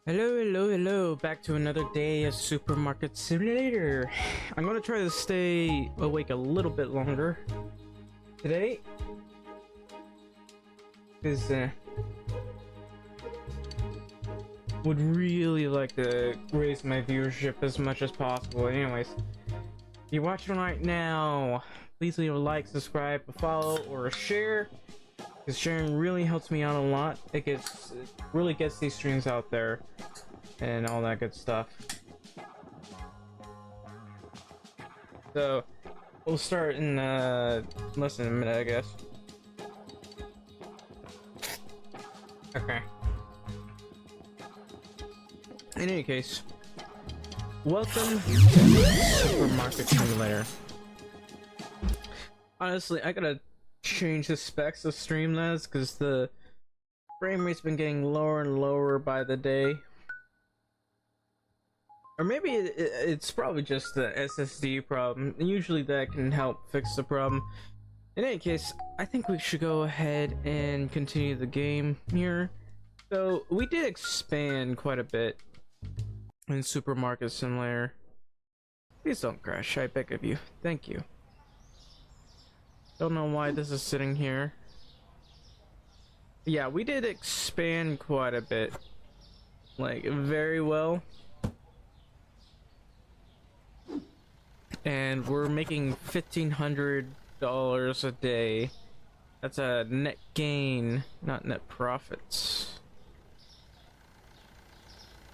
Hello, back to another day of Supermarket Simulator. I'm gonna try to stay awake a little bit longer today, because would really like to raise my viewership as much as possible. Anyways, if you're watching right now, please leave a like, subscribe, a follow, or a share, because sharing really helps me out a lot. It really gets these streams out there and all that good stuff. So we'll start in less than a minute, I guess. Okay. In any case, welcome to Supermarket Simulator. Honestly, I gotta change the specs of Streamlabs because the frame rate's been getting lower and lower by the day. Or maybe it's probably just the SSD problem. Usually that can help fix the problem. In any case, I think we should go ahead and continue the game here. So we did expand quite a bit in Supermarket Simulator. Please don't crash, I beg of you. Thank you. Don't know why this is sitting here. Yeah, we did expand quite a bit. Like, very well. And we're making $1,500 a day. That's a net gain, not net profits.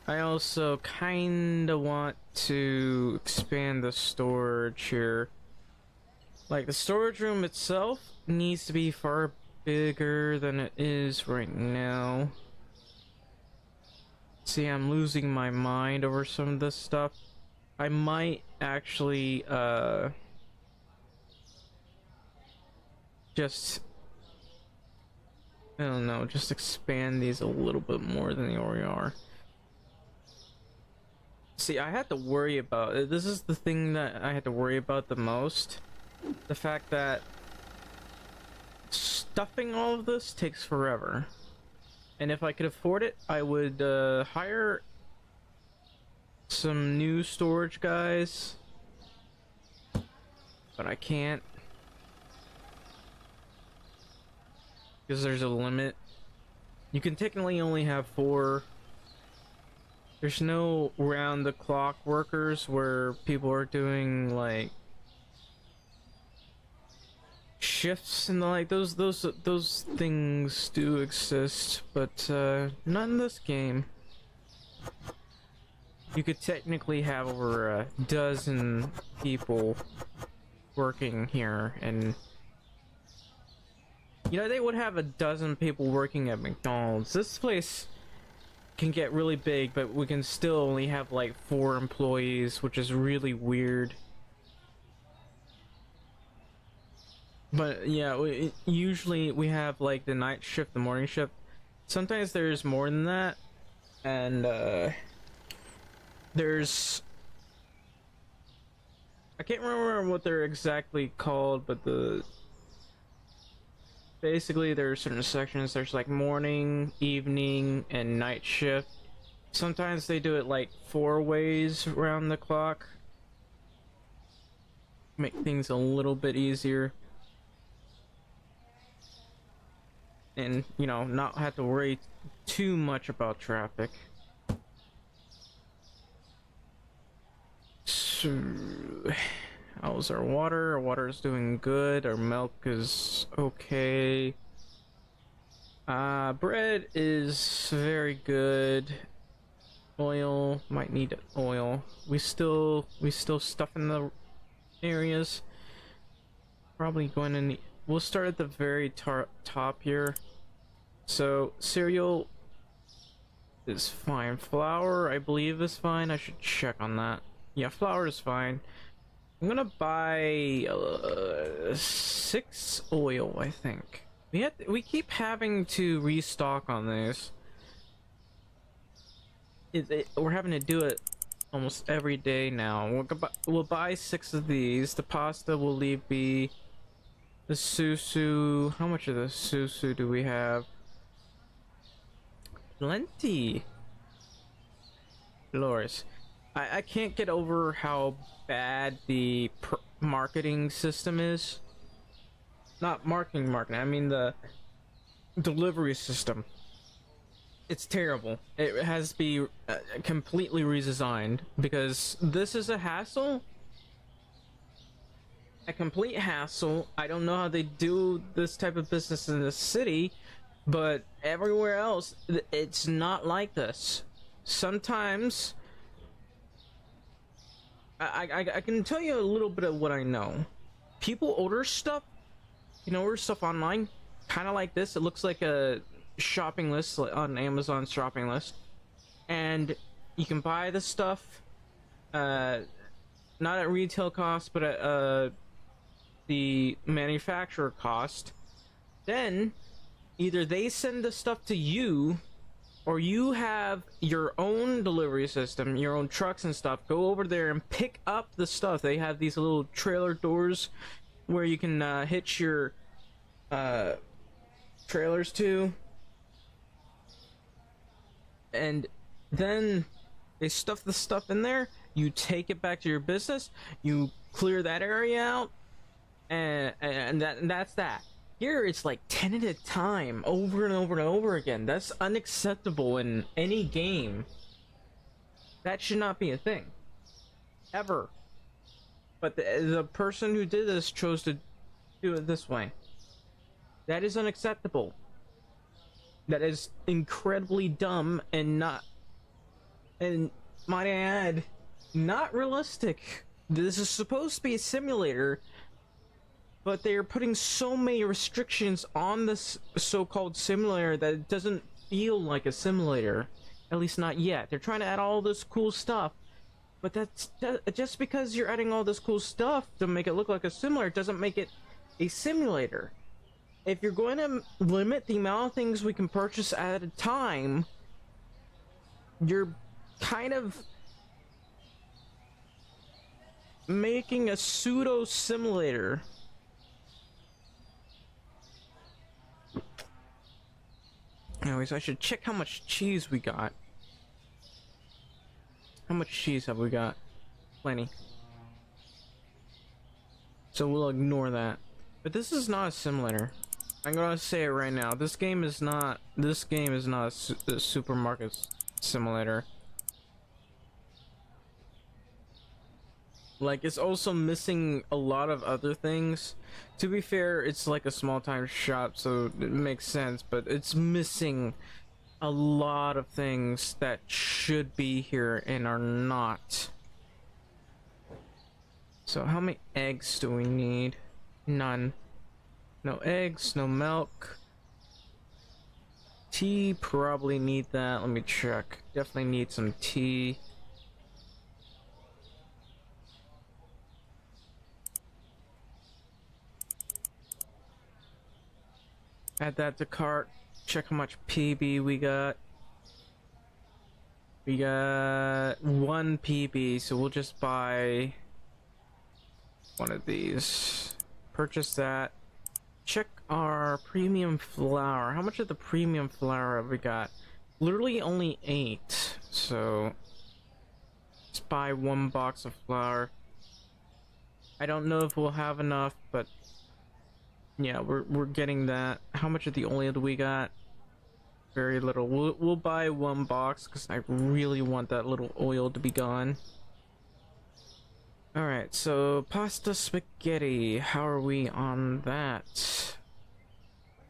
I also kinda want to expand the storage here. Like, the storage room itself needs to be far bigger than it is right now. See, I'm losing my mind over some of this stuff. I might actually just, I don't know, just expand these a little bit more than they already are. See, I had to worry about, this is the thing that I had to worry about the most. The fact that stuffing all of this takes forever. And if I could afford it, I would hire some new storage guys, but I can't because there's a limit. You can technically only have 4. There's no round the clock workers where people are doing like shifts and like those things do exist, but not in this game. You could technically have over a dozen people working here, and you know, they would have a dozen people working at McDonald's. This place can get really big, but we can still only have like 4 employees, which is really weird. But yeah, usually we have like the night shift, the morning shift. Sometimes there's more than that, and there's, I can't remember what they're exactly called, but basically there are certain sections. There's like morning, evening, and night shift. Sometimes they do it like 4 ways around the clock. Make things a little bit easier. and, you know, not have to worry too much about traffic. So, how's our water? Our water is doing good. Our milk is okay. Bread is very good. Oil, might need oil. We still stuff in the areas. Probably going to need, we'll start at the very top here. So cereal is fine. Flour, I believe, is fine. I should check on that. Yeah, flour is fine. I'm gonna buy 6 oil, I think. We keep having to restock on these. We're having to do it almost every day now. We'll buy 6 of these. The pasta will be the susu. How much of the susu do we have? Plenty. Lors. I can't get over how bad the marketing system is. Not marketing, I mean the delivery system. It's terrible. It has to be completely redesigned, because this is a hassle. A complete hassle. I don't know how they do this type of business in the city, but everywhere else, it's not like this. Sometimes, I can tell you a little bit of what I know. People order stuff, order stuff online, kind of like this. It looks like a shopping list on Amazon's shopping list, and you can buy the stuff not at retail cost, but at the manufacturer cost. Then either they send the stuff to you, or you have your own delivery system, your own trucks and stuff. Go over there and pick up the stuff. They have these little trailer doors where you can hitch your trailers to, and then they stuff the stuff in there. You take it back to your business, you clear that area out, and that's that. Here it's like 10 at a time, over and over and over again. That's unacceptable in any game. That should not be a thing, ever. But the person who did this chose to do it this way. That is unacceptable. That is incredibly dumb and might I add, not realistic. This is supposed to be a simulator, but they are putting so many restrictions on this so-called simulator that it doesn't feel like a simulator. At least not yet. They're trying to add all this cool stuff, but that's just because you're adding all this cool stuff to make it look like a simulator doesn't make it a simulator. If you're going to limit the amount of things we can purchase at a time, you're kind of making a pseudo simulator. Anyways, I should check how much cheese we got. How much cheese have we got? Plenty. So we'll ignore that. But this is not a simulator. I'm gonna say it right now. This game is not a supermarket simulator. Like, it's also missing a lot of other things. To be fair, it's like a small-time shop, so it makes sense, but it's missing a lot of things that should be here and are not. So how many eggs do we need? None. No eggs, no milk. Tea, probably need that. Let me check. Definitely need some tea. Add that to cart. Check how much PB we got. We got 1 PB, so we'll just buy one of these. Purchase that. Check our premium flour. How much of the premium flour have we got? Literally only 8. So let's buy 1 box of flour. I don't know if we'll have enough, but Yeah, we're getting that. How much of the oil do we got? Very little. We'll buy one box because I really want that little oil to be gone. All right, so pasta spaghetti. How are we on that?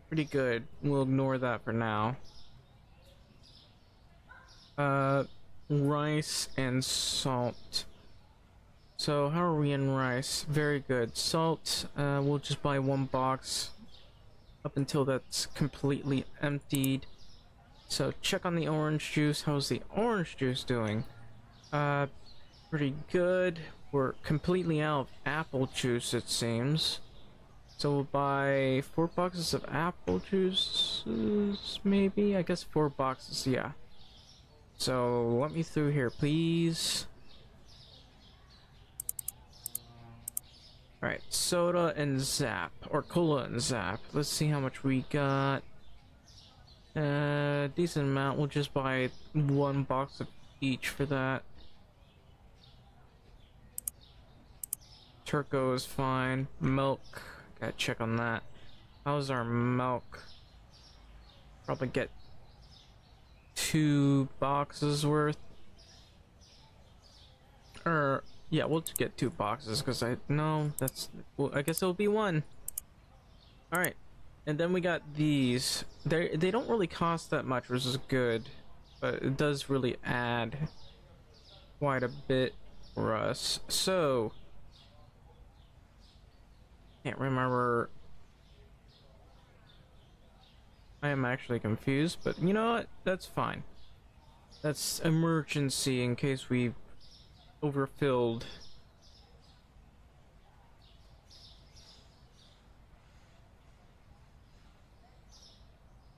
Pretty good. We'll ignore that for now. Rice and salt. So how are we in rice? Very good. Salt, we'll just buy one box up until that's completely emptied. So check on the orange juice. How's the orange juice doing? Pretty good. We're completely out of apple juice, it seems. So we'll buy 4 boxes of apple juices, maybe? I guess 4 boxes, yeah. So let me through here, please. Alright, soda and Zap, or cola and Zap. Let's see how much we got. Decent amount. We'll just buy 1 box of each for that. Turco is fine. Milk, gotta check on that. How's our milk? Probably get 2 boxes worth. Or yeah, we'll just get 2 boxes because well, I guess it'll be 1. All right, and then we got these. They don't really cost that much, which is good, but it does really add quite a bit for us. So can't remember. I am actually confused, but you know what? That's fine. That's emergency in case we overfilled.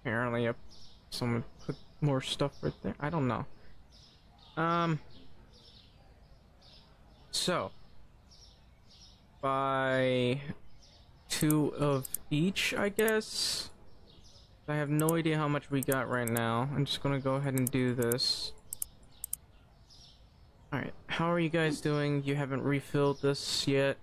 Apparently, someone put more stuff right there. I don't know. So buy 2 of each, I guess. I have no idea how much we got right now. I'm just gonna go ahead and do this. Alright, how are you guys doing? You haven't refilled this yet?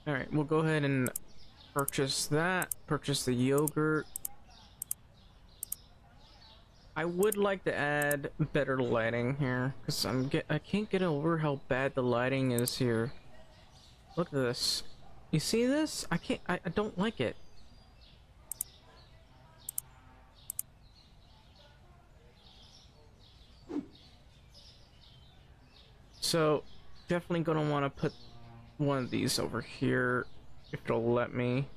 Alright, we'll go ahead and purchase that. Purchase the yogurt. I would like to add better lighting here, because I can't get over how bad the lighting is here. Look at this. You see this? I don't like it. So, definitely gonna want to put one of these over here, if it'll let me.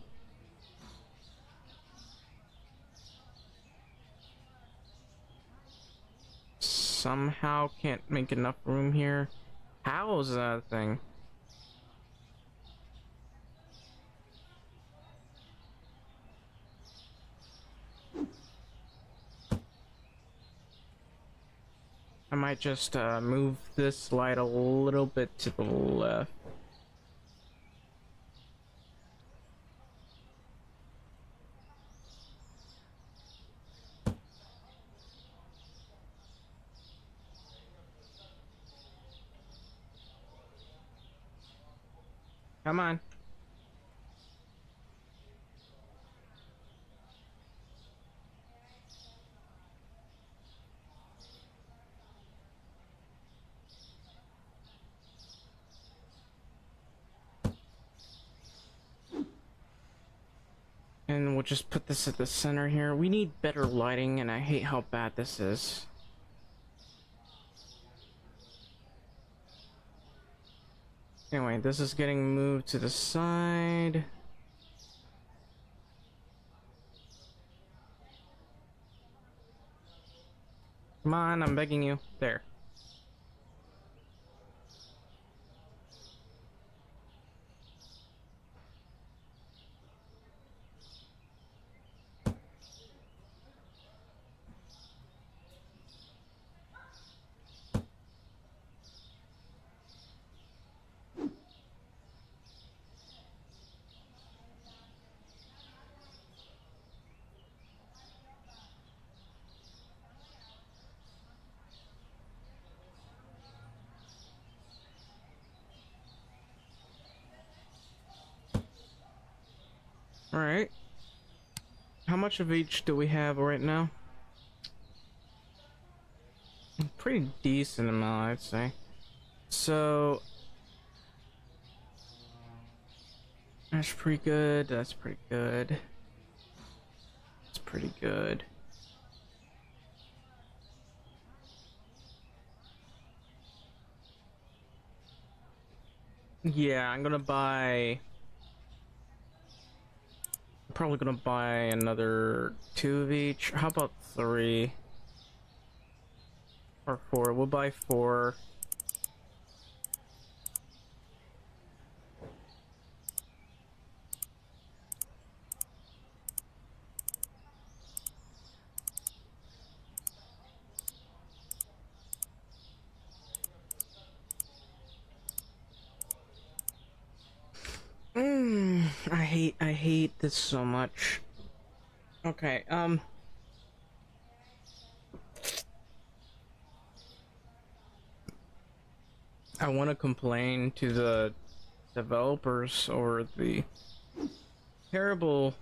Somehow can't make enough room here. How is that a thing? I might just move this light a little bit to the left. Come on. And we'll just put this at the center here. We need better lighting, and I hate how bad this is. Anyway, this is getting moved to the side. Come on, I'm begging you. There. All right. How much of each do we have right now? Pretty decent amount, I'd say. So that's pretty good. That's pretty good. That's pretty good. Yeah, I'm probably gonna buy another 2 of each. How about 3 or 4? We'll buy 4. I hate this so much. Okay, I want to complain to the developers over the terrible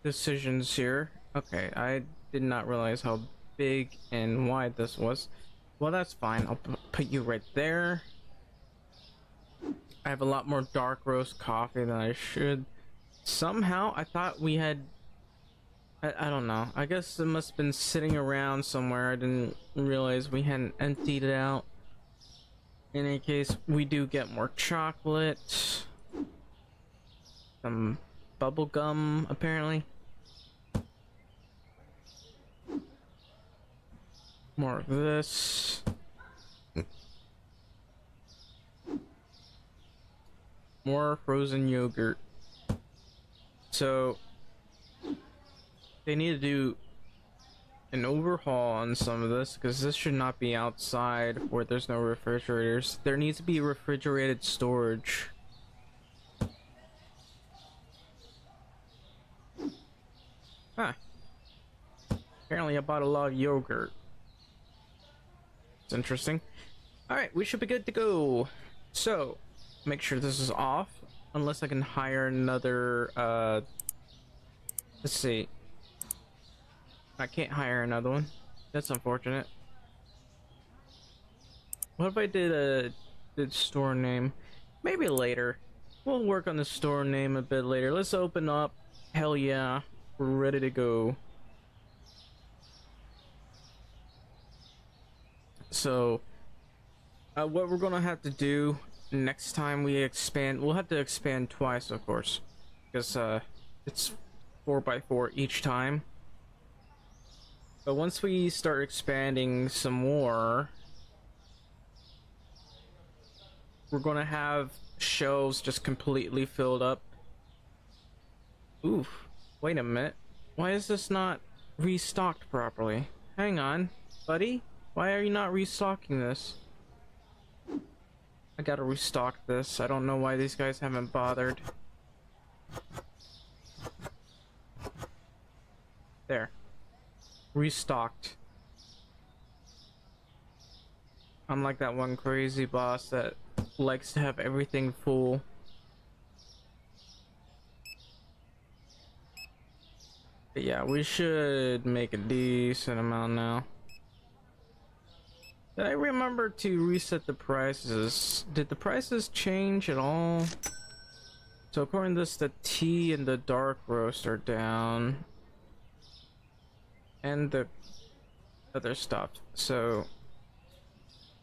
decisions here. Okay, I did not realize how big and wide this was. Well, that's fine. I'll put you right there. I have a lot more dark roast coffee than I should. Somehow, I thought we had... I don't know. I guess it must have been sitting around somewhere. I didn't realize we hadn't emptied it out. In any case, we do get more chocolate. Some bubble gum, apparently. More of this. More frozen yogurt. So they need to do an overhaul on some of this, because this should not be outside where there's no refrigerators. There needs to be refrigerated storage. Huh. Apparently I bought a lot of yogurt. It's interesting. Alright, we should be good to go. So, make sure this is off. Unless I can hire another, let's see. I can't hire another one. That's unfortunate. What if I did store name? Maybe later. We'll work on the store name a bit later. Let's open up. Hell yeah. We're ready to go. So, what we're gonna have to do next time we expand, we'll have to expand twice, of course, because it's 4x4 each time. But once we start expanding some more, we're gonna have shelves just completely filled up. Oof, wait a minute. Why is this not restocked properly? Hang on, buddy. Why are you not restocking this? I gotta restock this. I don't know why these guys haven't bothered. There. Restocked. Unlike that one crazy boss that likes to have everything full. But yeah, we should make a decent amount now. Did I remember to reset the prices? Did the prices change at all? So according to this, the tea and the dark roast are down. And the other stuff. So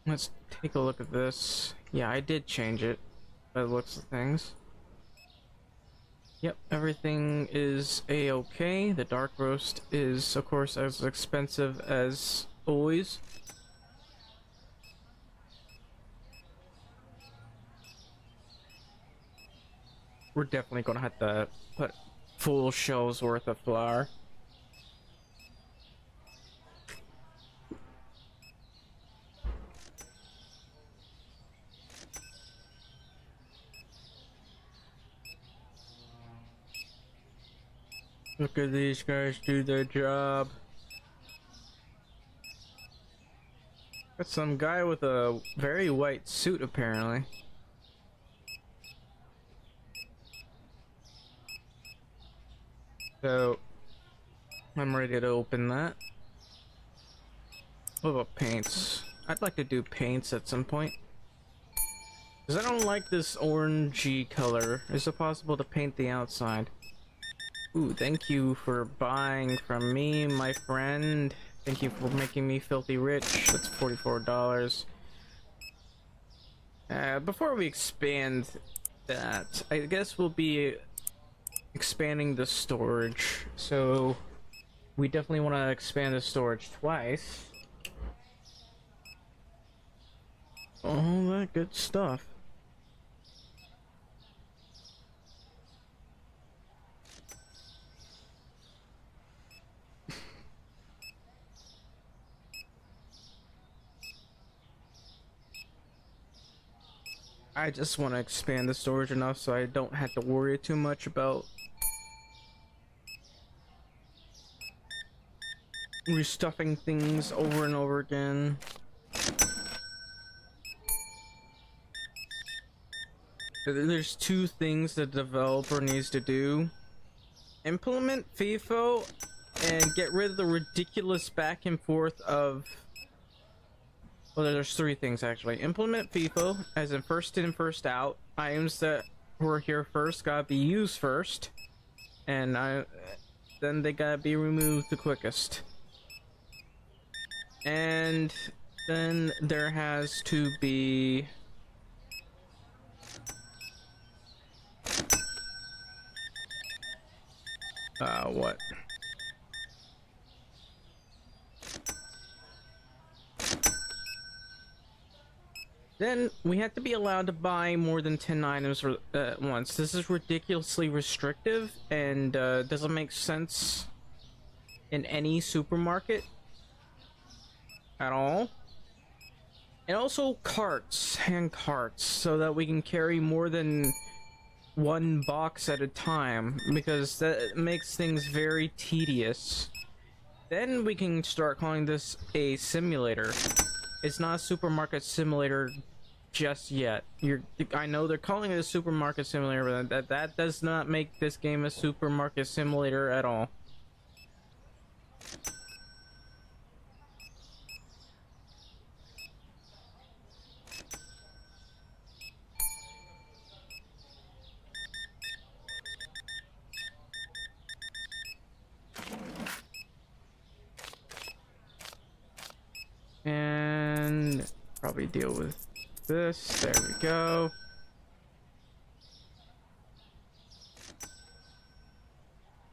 let's take a look at this. Yeah, I did change it by the looks of things. Yep, everything is a-okay. The dark roast is, of course, as expensive as always. We're definitely gonna have to put full shelves worth of flour. Look at these guys do their job. Got some guy with a very white suit apparently. So I'm ready to open that. What about paints? I'd like to do paints at some point. Because I don't like this orangey color. Is it possible to paint the outside? Ooh, thank you for buying from me, my friend. Thank you for making me filthy rich. That's $44. Before we expand that, I guess we'll be expanding the storage. So we definitely want to expand the storage twice. All that good stuff. I just want to expand the storage enough so I don't have to worry too much about restuffing things over and over again. There's two things the developer needs to do. Implement FIFO and get rid of the ridiculous back and forth of... Well, there's three things actually. Implement FIFO, as in first in, first out. Items that were here first gotta be used first. And then they gotta be removed the quickest. And then there has to be... what? Then we have to be allowed to buy more than 10 items at once. This is ridiculously restrictive and doesn't make sense in any supermarket at all. And also carts, hand carts, so that we can carry more than one box at a time, because that makes things very tedious. Then we can start calling this a simulator. It's not a supermarket simulator just yet. I know they're calling it a supermarket simulator, but that does not make this game a supermarket simulator at all. And probably deal with this. There we go.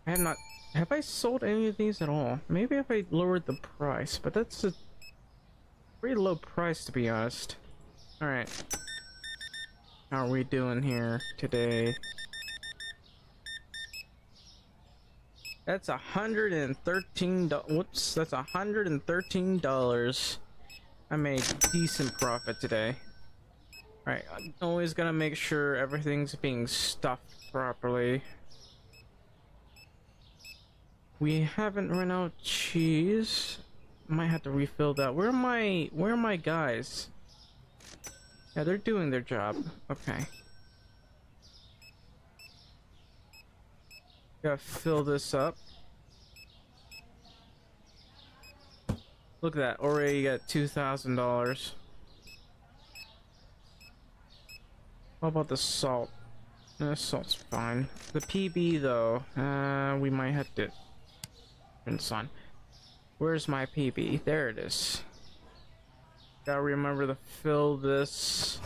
Have I sold any of these at all? Maybe if I lowered the price, but that's a pretty low price to be honest. Alright. How are we doing here today? That's $113. Whoops, that's $113. I made decent profit today. Right, I'm always gonna make sure everything's being stuffed properly. We haven't run out of cheese. Might have to refill that. Where are my guys? Yeah, they're doing their job. Okay. Gotta fill this up. Look at that, already got $2,000. What about the salt? The salt's fine. The PB though, we might have to... Son. Where's my PB? There it is. Gotta remember to fill this.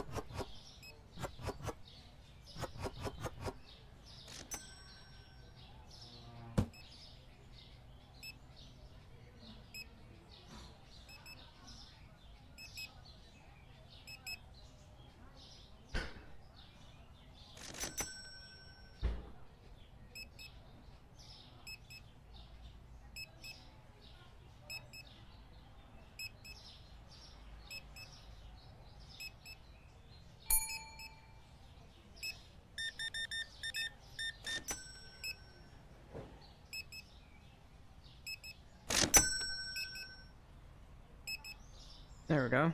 There we go.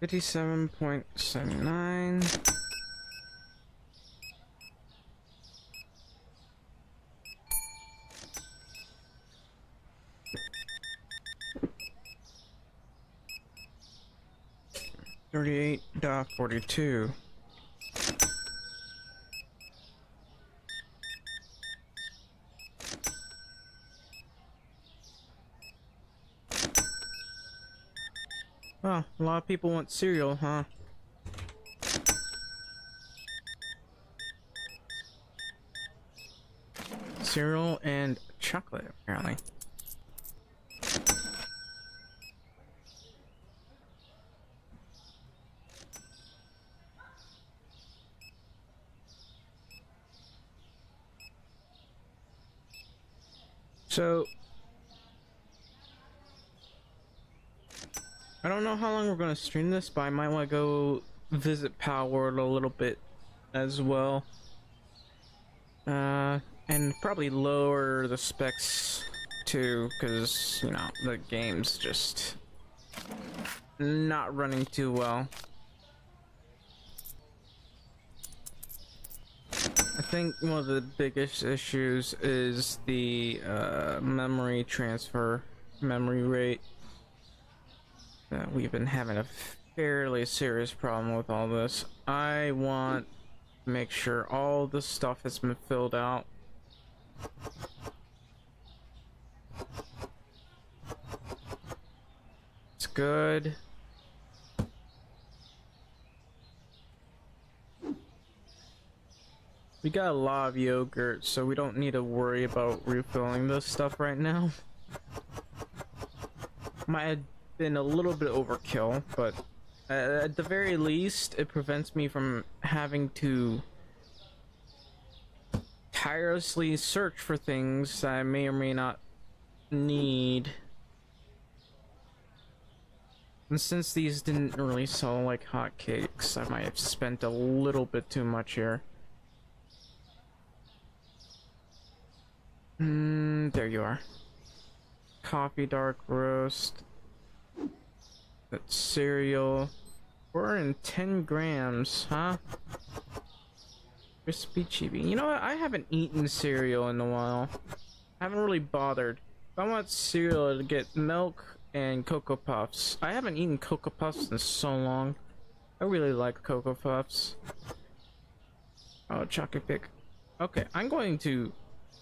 57.79. $38.42. Oh, a lot of people want cereal, huh? Cereal and chocolate, apparently. So, I don't know how long we're gonna stream this, but I might want to go visit Palworld a little bit as well. And probably lower the specs too, because, you know, the game's just not running too well. I think one of the biggest issues is the memory transfer, memory rate. We've been having a fairly serious problem with all this. I want to make sure all the stuff has been filled out. It's good. We got a lot of yogurt, so we don't need to worry about refilling this stuff right now. Might have been a little bit overkill, but at the very least, it prevents me from having to tirelessly search for things that I may or may not need. And since these didn't really sell like hotcakes, I might have spent a little bit too much here. There you are. Coffee dark roast. That's cereal. 410 grams, huh? Crispy chibi. You know what? I haven't eaten cereal in a while. I haven't really bothered. If I want cereal to get milk and Cocoa Puffs. I haven't eaten Cocoa Puffs in so long. I really like Cocoa Puffs. Oh, chocolate pick. Okay, I'm going to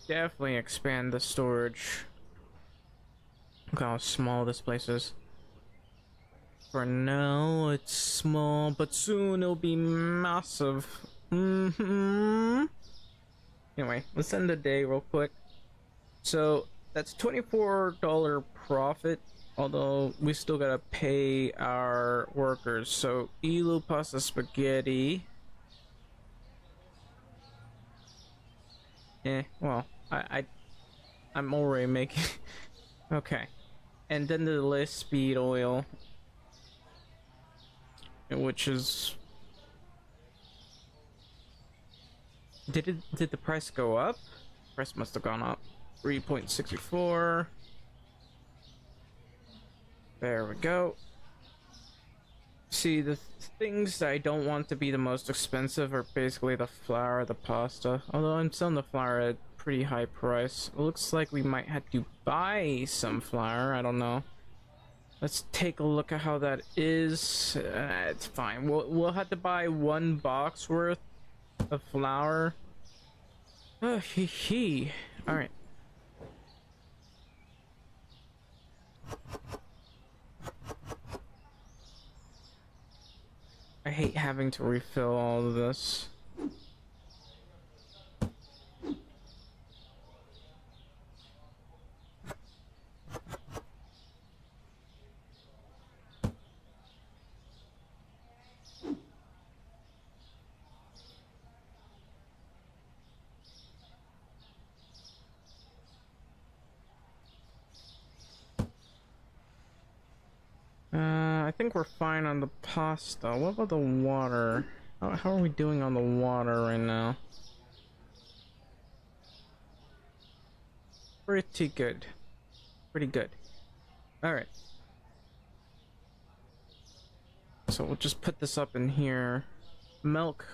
definitely expand the storage. Look how small this place is. For now, it's small, but soon it'll be massive. Anyway, let's end the day real quick. So that's $24 profit, although we still gotta pay our workers. So Elu pasta spaghetti. Well, I'm already making. Okay, and then the less speed oil, which is. Did the price go up? Price must have gone up. 3.64. There we go. See, the things that I don't want to be the most expensive are basically the flour, the pasta. Although I'm selling the flour at a pretty high price. It looks like we might have to buy some flour. I don't know. Let's take a look at how that is. It's fine. We'll have to buy 1 box worth of flour. Oh, hee. All right. I hate having to refill all of this. I think we're fine on the pasta. What about the water? How are we doing on the water right now? Pretty good. Pretty good. Alright. So so we'll just put this up in here. Milk,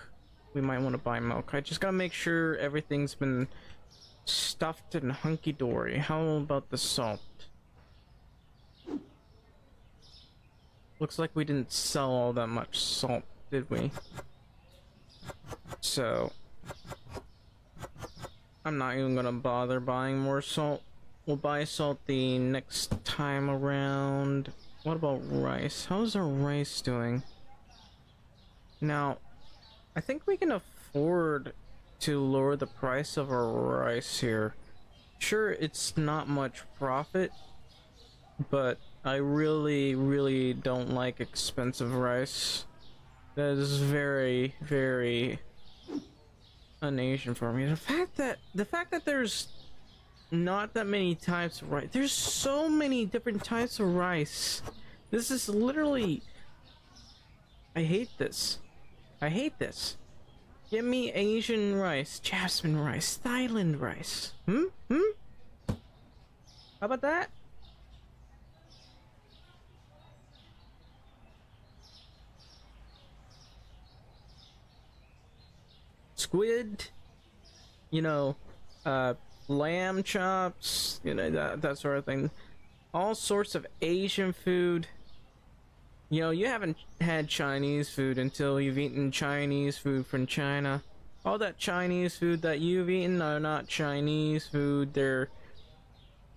we might want to buy milk. I just gotta make sure everything's been stuffed and hunky-dory. How about the salt? Looks like we didn't sell all that much salt, did we? So I'm not even gonna bother buying more salt. We'll buy salt the next time around. What about rice? How's our rice doing? Now, I think we can afford to lower the price of our rice here. Sure, it's not much profit, but I really don't like expensive rice. That is very, very un-Asian for me. The fact that there's not that many types of rice. There's so many different types of rice. This is literally, I hate this. I hate this. Give me Asian rice, jasmine rice, Thailand rice. How about that? Squid, you know, lamb chops, you know, that sort of thing. All sorts of Asian food. You know, you haven't had Chinese food until you've eaten Chinese food from China. All that Chinese food that you've eaten are not Chinese food, they're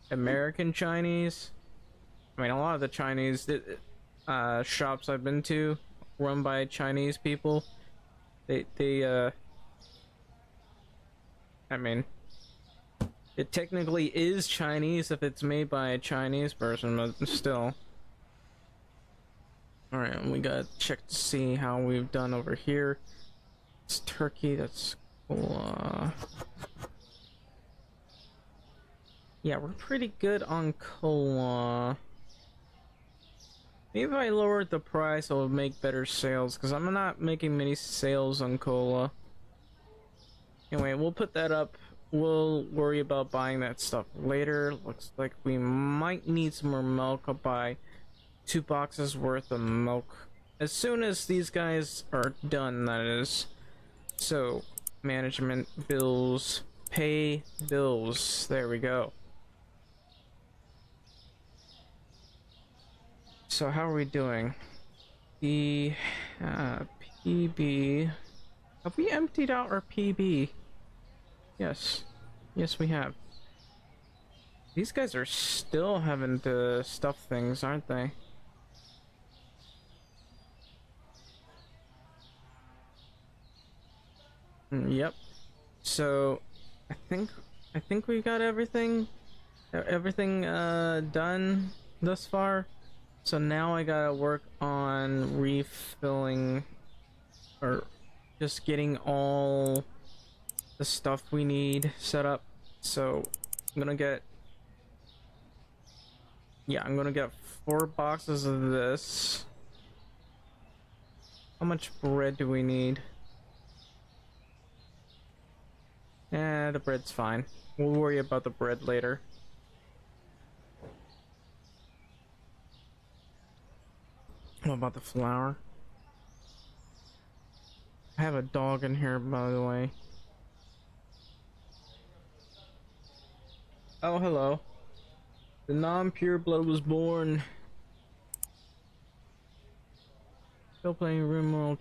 American Chinese. I mean, a lot of the Chinese shops I've been to, run by Chinese people, I mean, it technically is Chinese if it's made by a Chinese person, but still. Alright, we gotta check to see how we've done over here. It's turkey, that's cool. Yeah, we're pretty good on cola. Maybe if I lowered the price, I would make better sales, because I'm not making many sales on cola. Anyway, we'll put that up. We'll worry about buying that stuff later. Looks like we might need some more milk. I'll buy 2 boxes worth of milk as soon as these guys are done, that is. So, management, bills, pay bills. There we go. So how are we doing? The PB. Have we emptied out our PB? Yes. Yes, we have. These guys are still having to stuff things, aren't they? Yep. So, I think we got everything done thus far. So now I gotta work on refilling, or just getting all the stuff we need set up. So I'm gonna get 4 boxes of this. How much bread do we need? The bread's fine. We'll worry about the bread later. What about the flour? I have a dog in here, by the way. Oh, hello. The non-pure blood was born. Still playing RimWorld.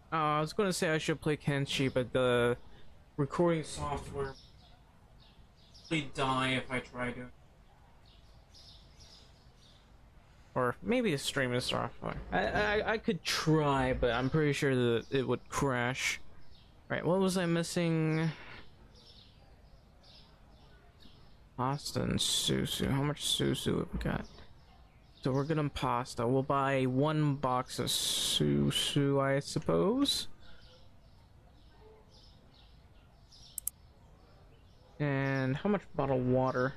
I was gonna say I should play Kenshi, but the recording software would die if I try to. Or maybe the streaming software. I could try, but I'm pretty sure that it would crash. Right, what was I missing? Pasta and susu. How much susu have we got? So we're gonna pasta. We'll buy 1 box of susu, I suppose. And how much bottled water?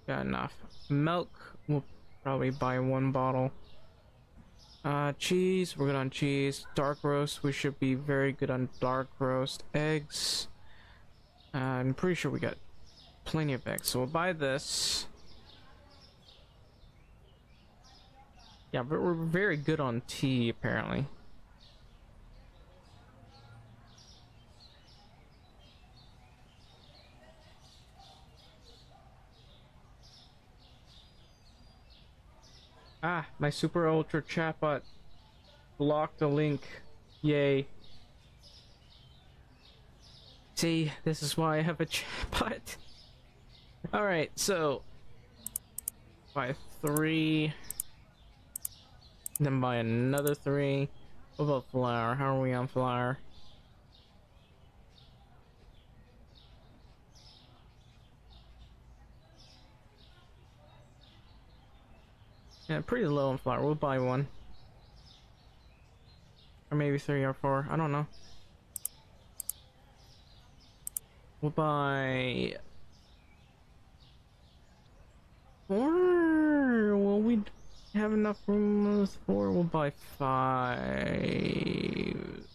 Got enough. Milk, we'll probably buy 1 bottle. Cheese, we're good on cheese. Dark roast, we should be very good on dark roast. Eggs, I'm pretty sure we got plenty of eggs, so we'll buy this. Yeah, but we're very good on tea, apparently. Ah, my super ultra chatbot blocked the link. Yay. See, this is why I have a chatbot. Alright, so buy 3, then buy another 3. What about flour? How are we on flour? Yeah, pretty low on flour. We'll buy 1. Or maybe 3 or 4. I don't know. We'll buy 4. Will we have enough room with 4? We'll buy 5.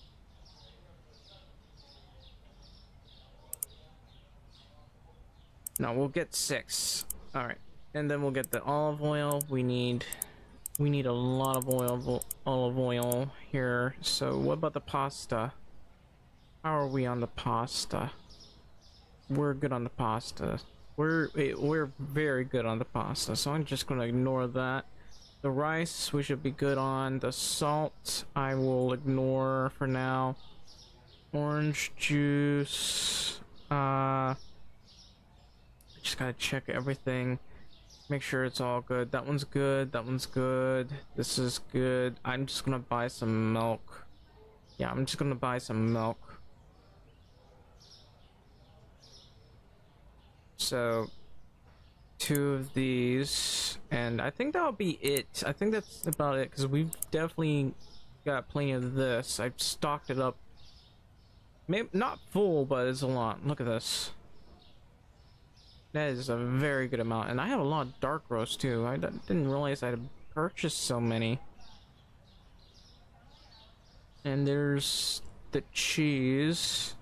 No, we'll get 6. Alright. And then we'll get the olive oil. We need a lot of olive oil here. So what about the pasta? How are we on the pasta? We're good on the pasta. We're very good on the pasta, so I'm just gonna ignore that. The rice we should be good on. The salt I will ignore for now. Orange juice. Just gotta check everything. Make sure it's all good. That one's good. That one's good. This is good. I'm just gonna buy some milk. Yeah, I'm just gonna buy some milk. So 2 of these, and I think that'll be it. I think that's about it, because we've definitely got plenty of this. I've stocked it up. Maybe not full, but it's a lot. Look at this. That is a very good amount, and I have a lot of dark roast too. I didn't realize I had purchased so many. And there's the cheese.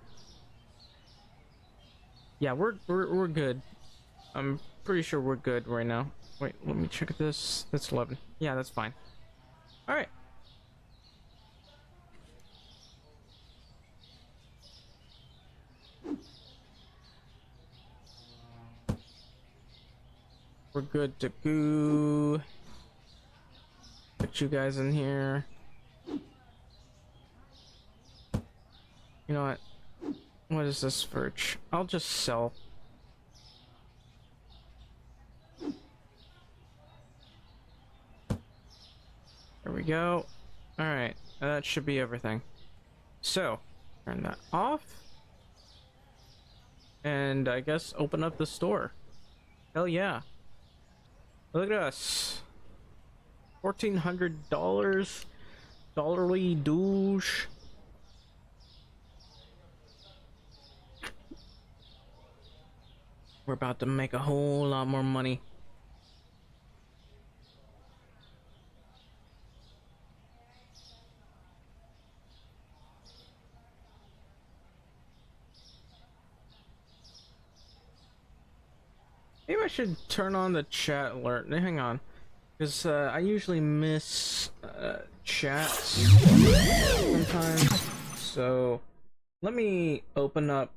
Yeah, we're good. I'm pretty sure we're good right now. Wait, let me check this. That's 11. Yeah, that's fine. All right. We're good to go. Put you guys in here. You know what? What is this for? I'll just sell. There we go. Alright, that should be everything. So, turn that off. And I guess open up the store. Hell yeah. Look at us. $1,400. Dollarly douche. We're about to make a whole lot more money. Maybe I should turn on the chat alert. Hang on. Because I usually miss chats sometimes. So let me open up.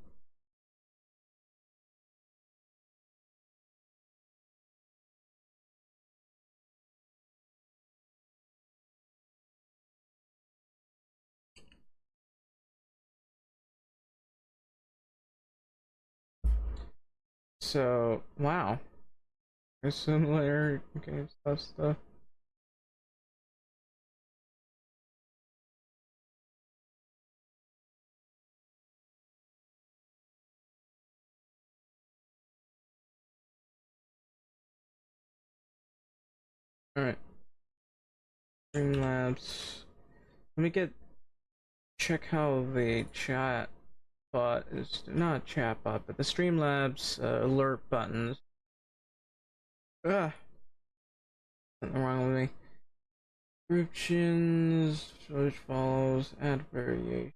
So, wow. Similar game stuff. Alright. Streamlabs. Let me check how the chat bot is, not chat bot, but the Streamlabs alert buttons. Ah, something wrong with me. Descriptions, which follows, add variation.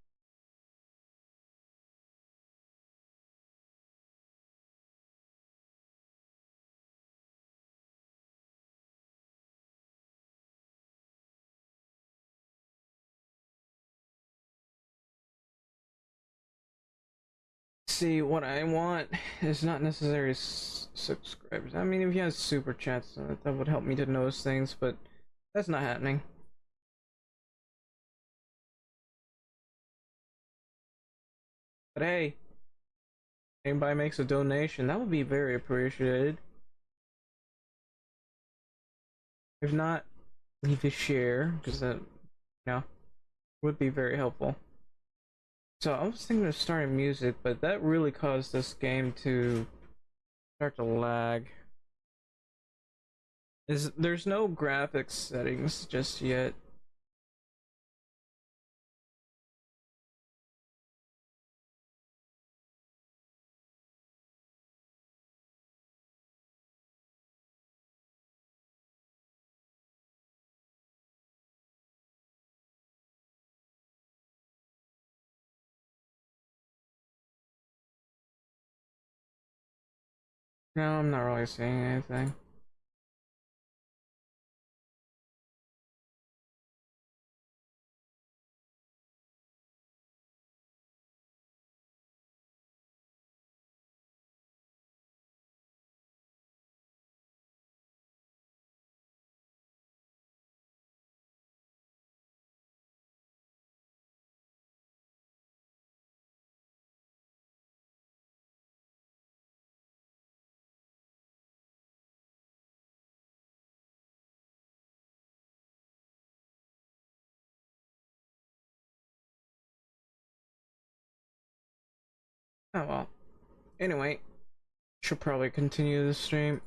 see, what I want is not necessarily subscribers. I mean, if you had super chats, that would help me to notice things, but that's not happening. But hey, anybody makes a donation, that would be very appreciated. If not, leave a share, because that, you know, would be very helpul. So I was thinking of starting music, but that really caused this game to start to lag. There's no graphics settings just yet. No, I'm not really seeing anything. Oh well. Anyway, should probably continue the stream.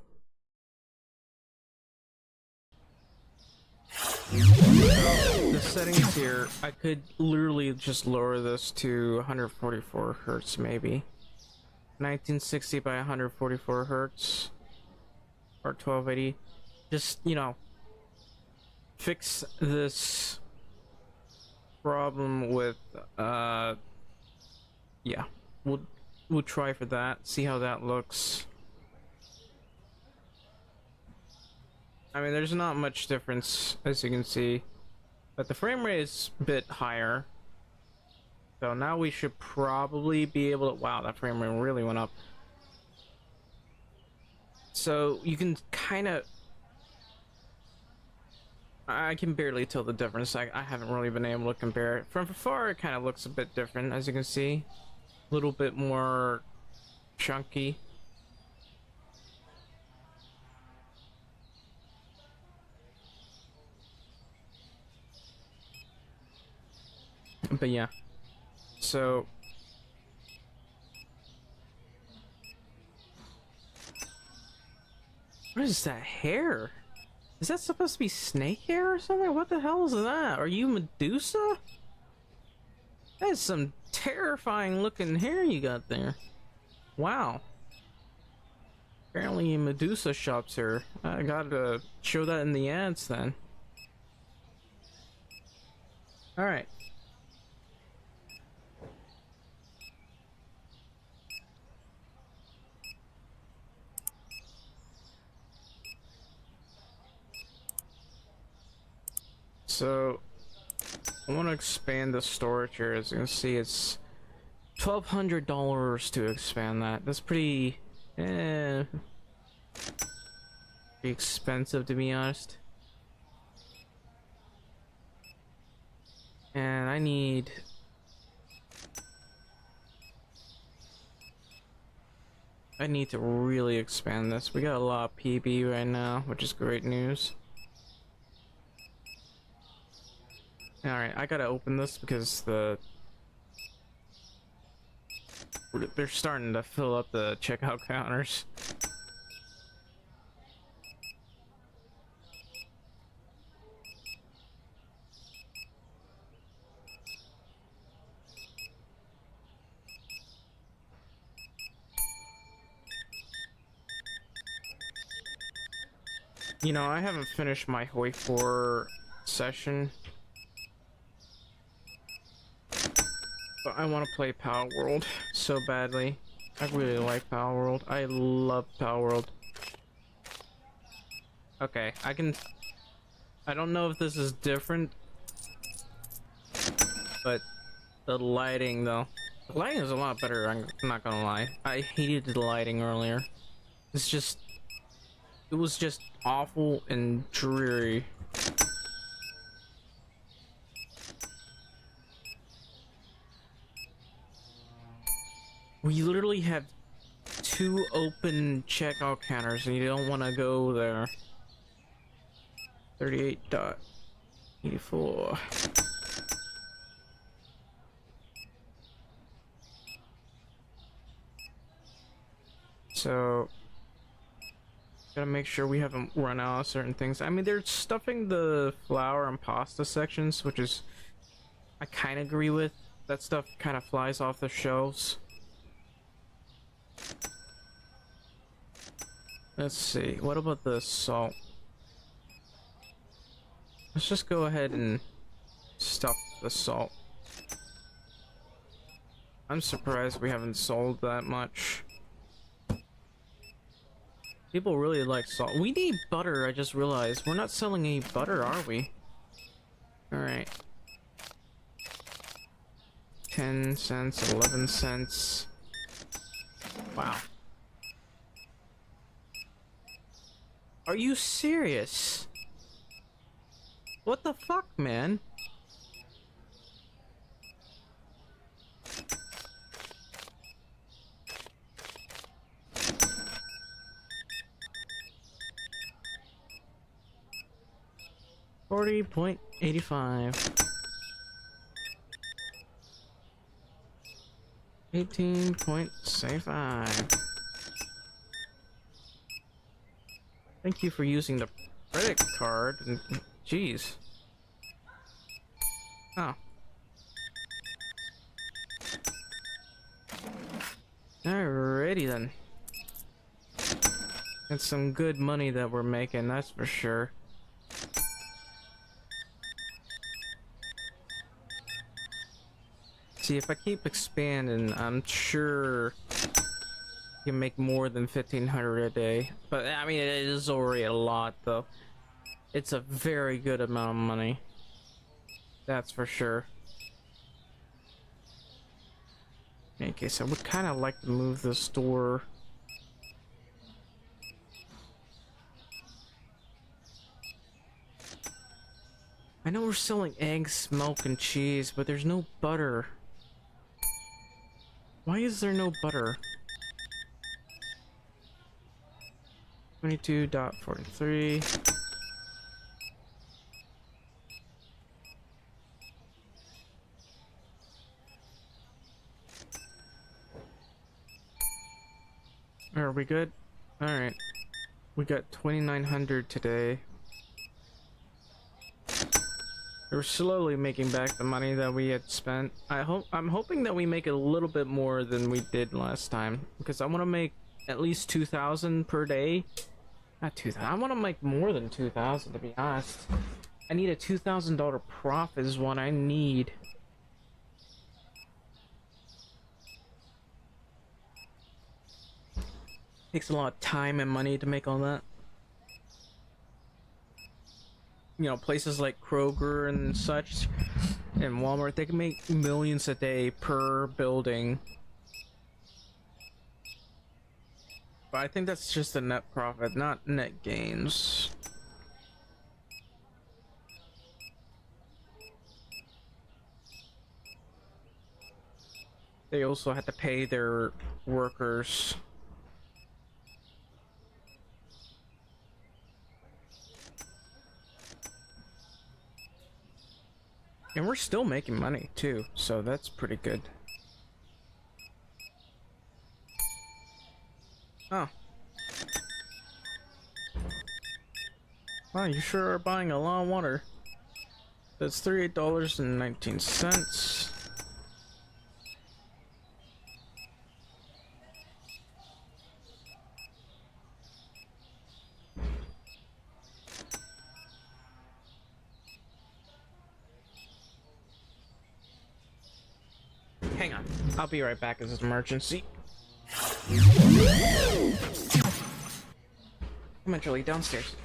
The settings here, I could literally just lower this to 144 hertz maybe. 1960 by 144 hertz. Or 1280. Just, you know, fix this problem with, yeah. We'll try for that, see how that looks. I mean, there's not much difference, as you can see, but the frame rate is a bit higher. So now we should probably be able to... Wow, that frame rate really went up. So you can kind of... I can barely tell the difference. I haven't really been able to compare it. From afar, it kind of looks a bit different, as you can see. A little bit more chunky. But yeah, so what is that hair? Is that supposed to be snake hair or something? What the hell is that? Are you Medusa? That is some terrifying looking hair you got there. Wow. Apparently Medusa shops here. I gotta show that in the ads then. Alright. So I want to expand the storage here. As you can see, it's $1,200 to expand that. That's pretty expensive, to be honest. And I need to really expand this. We got a lot of PB right now, which is great news. Alright, I gotta open this because they're starting to fill up the checkout counters. You know, I haven't finished my Hoi 4 session. But I want to play Power World so badly. I really like Power World. I love Power World. Okay, I don't know if this is different, but the lighting though, The lighting is a lot better, I'm not gonna lie. I hated the lighting earlier. It's just... It was just awful and dreary. We literally have 2 open checkout counters and you don't want to go there. 38.84. So gotta make sure we haven't run out of certain things. I mean, they're stuffing the flour and pasta sections, which is I kind of agree with. That stuff kind of flies off the shelves. Let's see, what about the salt? Let's just go ahead and stuff the salt. I'm surprised we haven't sold that much. People really like salt. We need butter, I just realized. We're not selling any butter, are we? Alright. 10 cents, 11 cents. Wow. Are you serious? What the fuck, man? $40.85. 18.75. Thank you for using the credit card. Jeez. Oh. Alrighty then. It's some good money that we're making, that's for sure. See, if I keep expanding, I'm sure you can make more than 1,500 a day. But I mean, it is already a lot, though. It's a very good amount of money. That's for sure. Okay, so I would kind of like to move the store. I know we're selling eggs, milk, and cheese, but there's no butter. Why is there no butter? 22.43. Are we good? Alright. We got 2,900 today. We're slowly making back the money that we had spent. I'm hoping that we make a little bit more than we did last time, because I want to make at least 2,000 per day. Not 2,000. I want to make more than 2,000, to be honest. I need a $2,000 profit is what I need. Takes a lot of time and money to make all that. You know, places like Kroger and such, and Walmart, they can make millions a day per building. But I think that's just a net profit, not net gains. They also have to pay their workers. And we're still making money too, so that's pretty good. Oh. Wow, you sure are buying a lot of water. That's $38.19. Hang on, I'll be right back as an emergency. Come on, Julie, downstairs.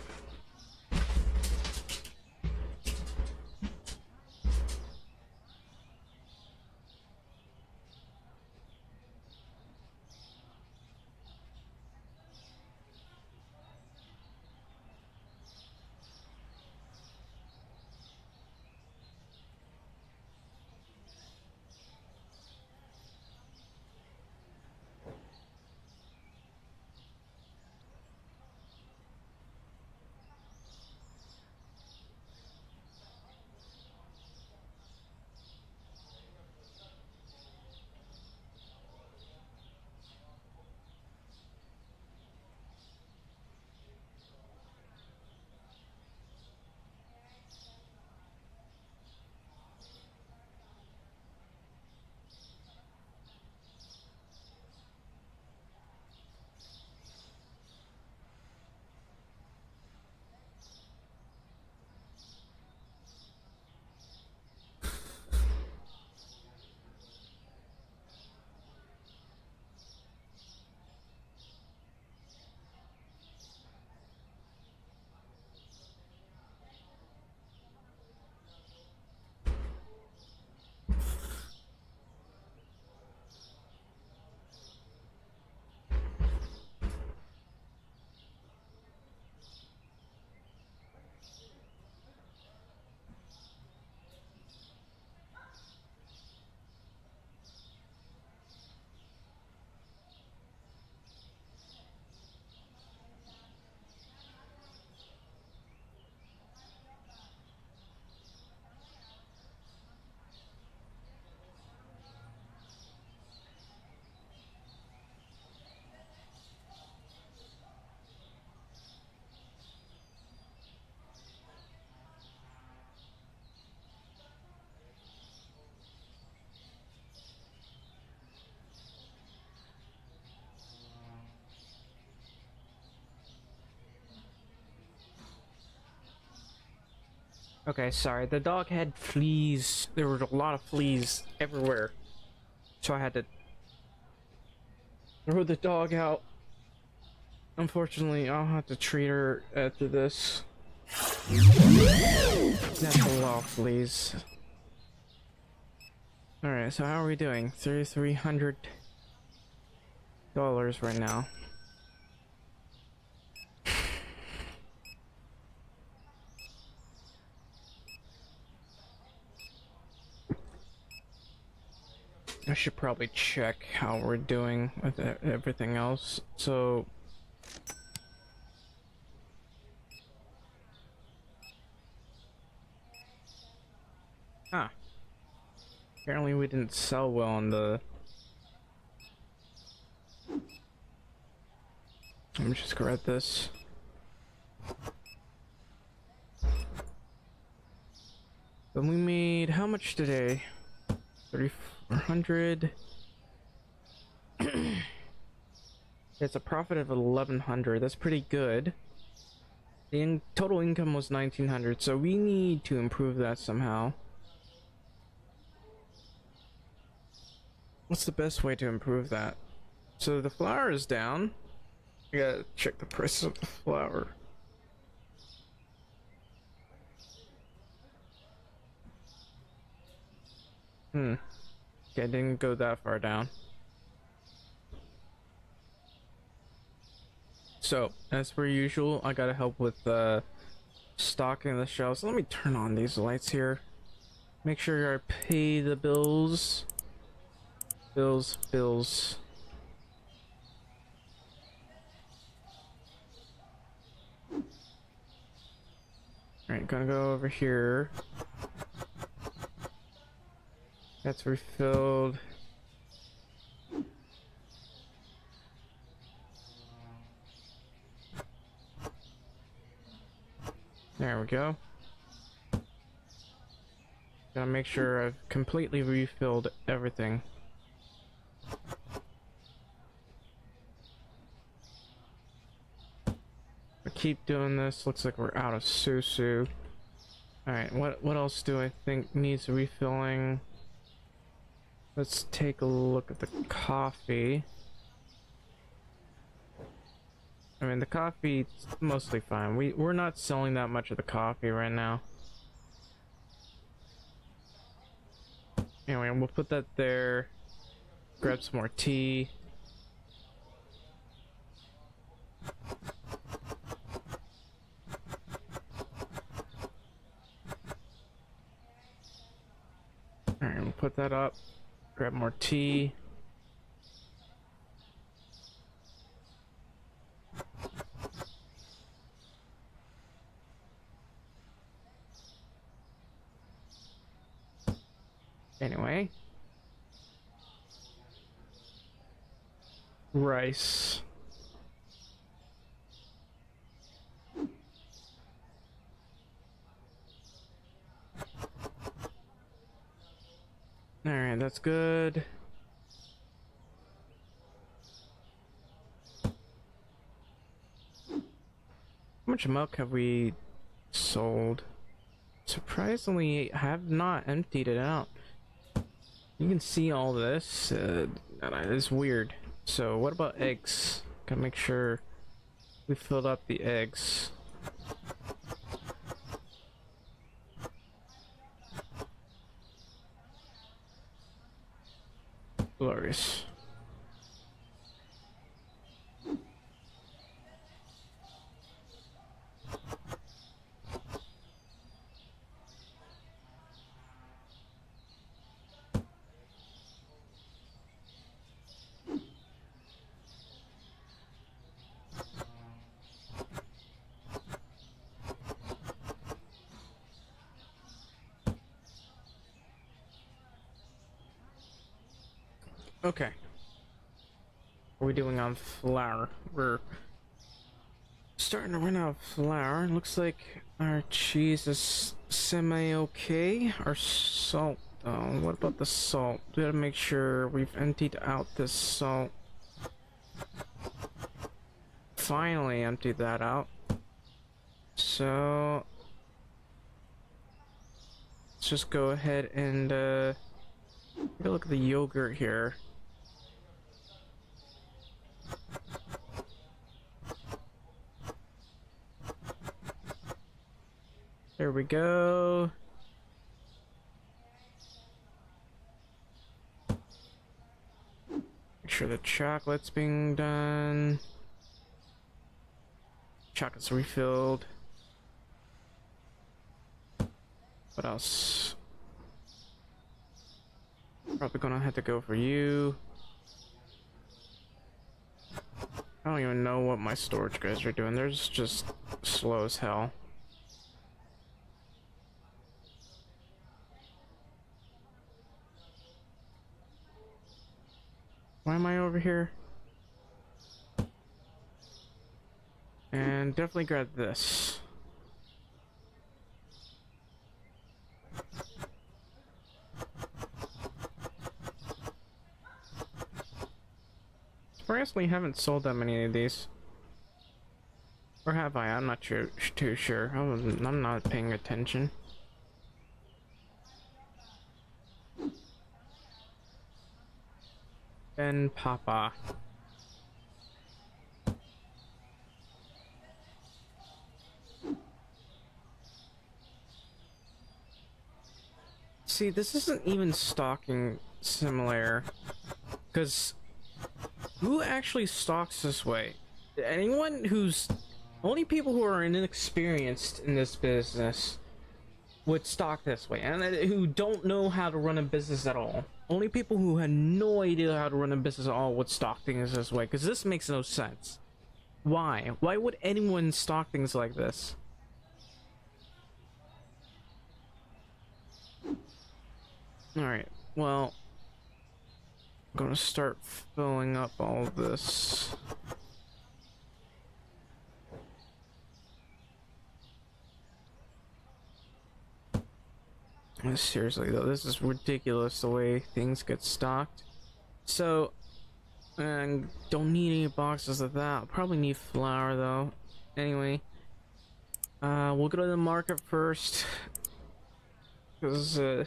Okay, sorry. The dog had fleas. There were a lot of fleas everywhere. So I had to throw the dog out. Unfortunately, I'll have to treat her after this. That's a lot of fleas. Alright, so how are we doing? $3,300 right now. I should probably check how we're doing with everything else. So apparently we didn't sell well on the... Let me just grab this. Then we made how much today? 3,400. It's a profit of 1,100. That's pretty good. The total income was 1,900, so we need to improve that somehow. What's the best way to improve that? So the flour is down. I gotta check the price of the flour. Okay, I didn't go that far down. So, as per usual, I gotta help with stocking the shelves. Let me turn on these lights here. Make sure I pay the bills. Bills. Alright, gonna go over here. That's refilled. There we go. Gotta make sure I've completely refilled everything. I keep doing this. Looks like we're out of Susu. Alright, what else do I think needs refilling? Let's take a look at the coffee. I mean, the coffee's mostly fine. We're not selling that much of the coffee right now. Anyway, we'll put that there. Grab some more tea. Alright, we'll put that up. Grab more tea. Anyway. Rice. Alright, that's good. How much milk have we sold? Surprisingly, I have not emptied it out. You can see all this. It's weird. So, what about eggs? Gotta make sure we filled up the eggs. Glorious. Okay. What are we doing on flour? We're starting to run out of flour. Looks like our cheese is semi-okay. Our salt, though. What about the salt? We gotta make sure we've emptied out this salt. Finally emptied that out. So... let's just go ahead and take a look at the yogurt here. There we go. Make sure the chocolate's being done. Chocolate's refilled. What else? Probably gonna have to go for you. I don't even know what my storage guys are doing. They're just slow as hell. Why am I over here? And definitely grab this. Surprisingly, haven't sold that many of these. Or have I? I'm not too sure. I'm not paying attention. Ben Papa. See, this isn't even stocking similar, because who actually stocks this way? Anyone who's only people who are inexperienced in this business would stock this way, and who don't know how to run a business at all. Only people who had no idea how to run a business at all would stock things this way, because this makes no sense. Why? Why would anyone stock things like this? Alright, well, I'm gonna start filling up all of this. Seriously though, this is ridiculous the way things get stocked. So, and don't need any boxes of that. I'll probably need flour though. Anyway, we'll go to the market first, because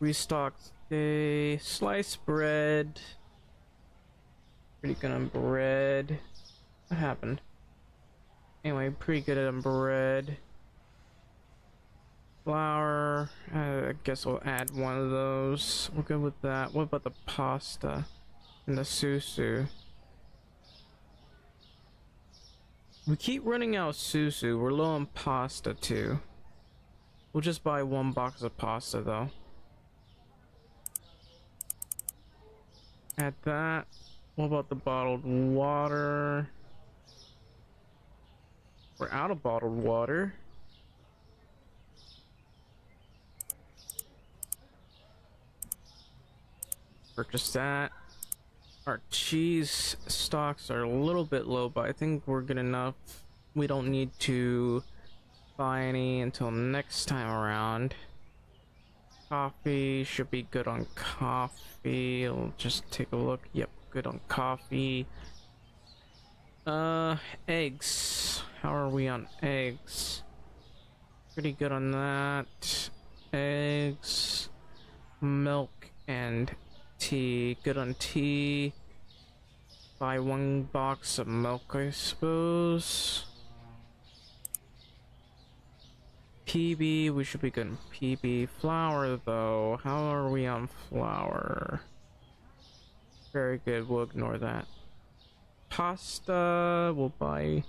restock a sliced bread. Pretty good on bread. What happened? Anyway, pretty good on bread. Flour, I guess we'll add one of those. We're good with that. What about the pasta and the susu? We keep running out of susu. We're low on pasta too. We'll just buy one box of pasta though. Add that. What about the bottled water? We're out of bottled water. Purchase that. Our cheese stocks are a little bit low, but I think we're good enough. We don't need to buy any until next time around. Coffee should be good on coffee. I'll just take a look. Yep, good on coffee. Eggs. How are we on eggs? Pretty good on that. Eggs, milk, and tea. Good on tea. Buy one box of milk, I suppose. PB, we should be good on PB. Flour though, how are we on flour? Very good, we'll ignore that. Pasta, we'll buy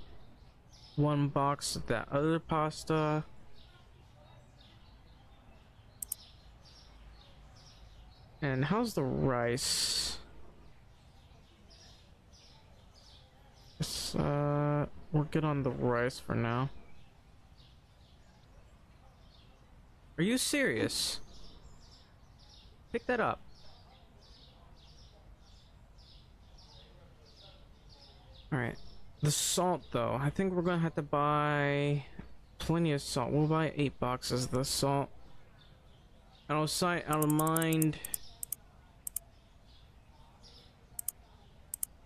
one box of that other pasta. And how's the rice? It's, we're good on the rice for now. Are you serious? Pick that up. Alright. The salt though, I think we're gonna have to buy plenty of salt. We'll buy 8 boxes of the salt. Out of sight, out of mind.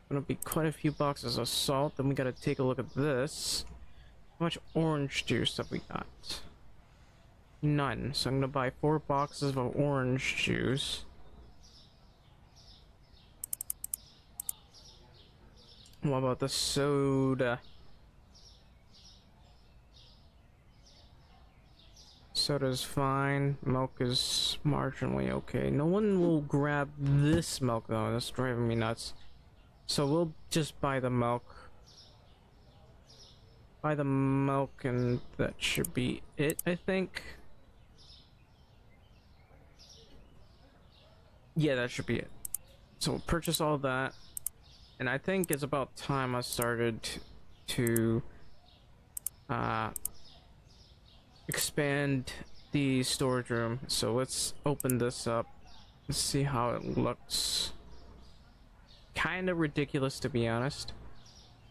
Gonna be quite a few boxes of salt. Then we gotta take a look at this. How much orange juice have we got? none. So I'm gonna buy 4 boxes of orange juice. What about the soda? Soda's fine. Milk is marginally okay. No one will grab this milk though. That's driving me nuts. So we'll just buy the milk. Buy the milk and that should be it, I think. Yeah, that should be it. So we'll purchase all that. And I think it's about time I started to expand the storage room. So let's open this up and see how it looks. Kind of ridiculous, to be honest.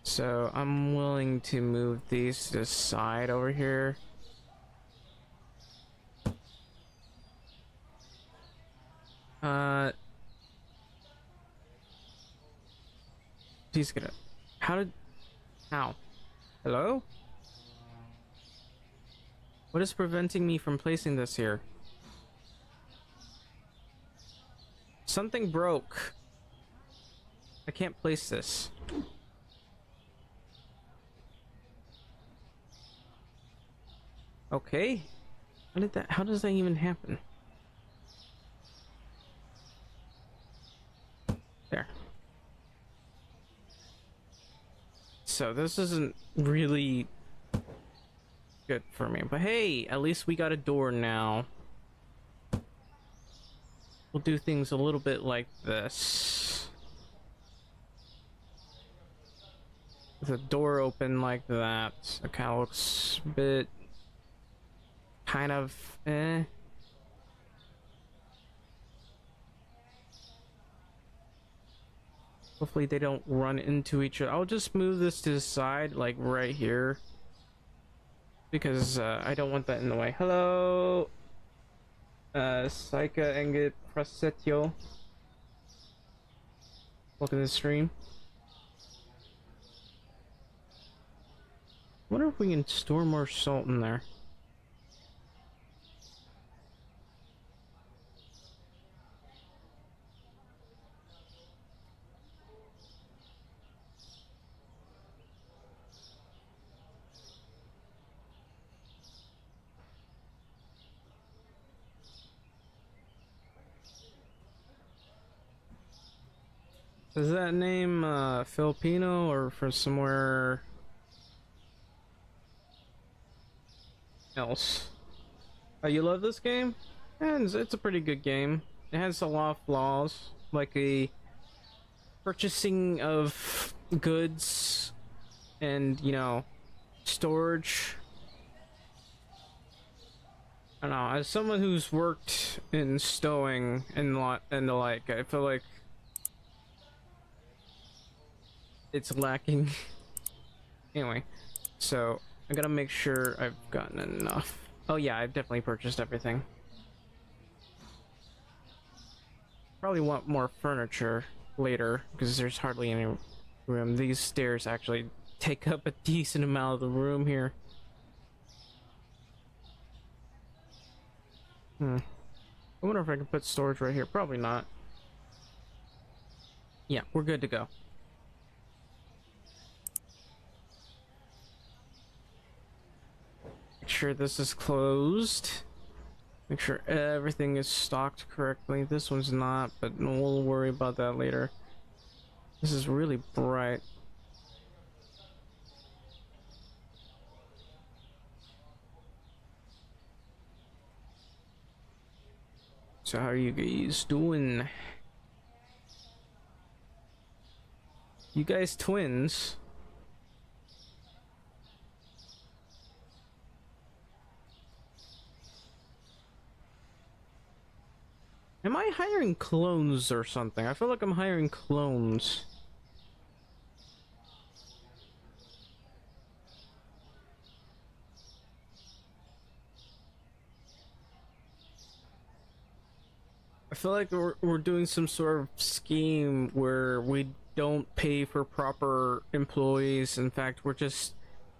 So I'm willing to move these to the side over here. He's gonna. How? Hello? What is preventing me from placing this here? Something broke. I can't place this. Okay. How does that even happen? There. So this isn't really good for me, but hey, at least we got a door now. We'll do things a little bit like this. The door open like that. It kind of looks a bit kind of eh. Hopefully they don't run into each other. I'll just move this to the side, like right here, because I don't want that in the way. Hello, Saika Engit Prasetyo. Welcome to the stream. Wonder if we can store more salt in there. Is that name Filipino or from somewhere else? Oh, you love this game? And it's a pretty good game. It has a lot of flaws, like a purchasing of goods and, you know, storage. I don't know, as someone who's worked in stowing and the like, I feel like it's lacking. Anyway, so I gotta make sure I've gotten enough. Oh yeah, I've definitely purchased everything. Probably want more furniture later because there's hardly any room. These stairs actually take up a decent amount of the room here. I wonder if I can put storage right here. Probably not. Yeah, we're good to go. Make sure this is closed. Make sure everything is stocked correctly. This one's not, but we'll worry about that later. This is really bright. So how are you guys doing? You guys twins? Am I hiring clones or something? I feel like I'm hiring clones. I feel like we're doing some sort of scheme where we don't pay for proper employees. In fact, we're just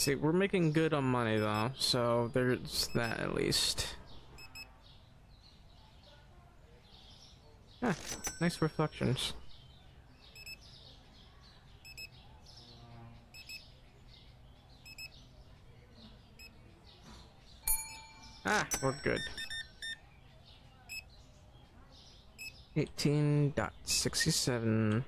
See, we're making good on money though, so there's that at least. Ah, nice reflections. Ah, we're good. 18.67.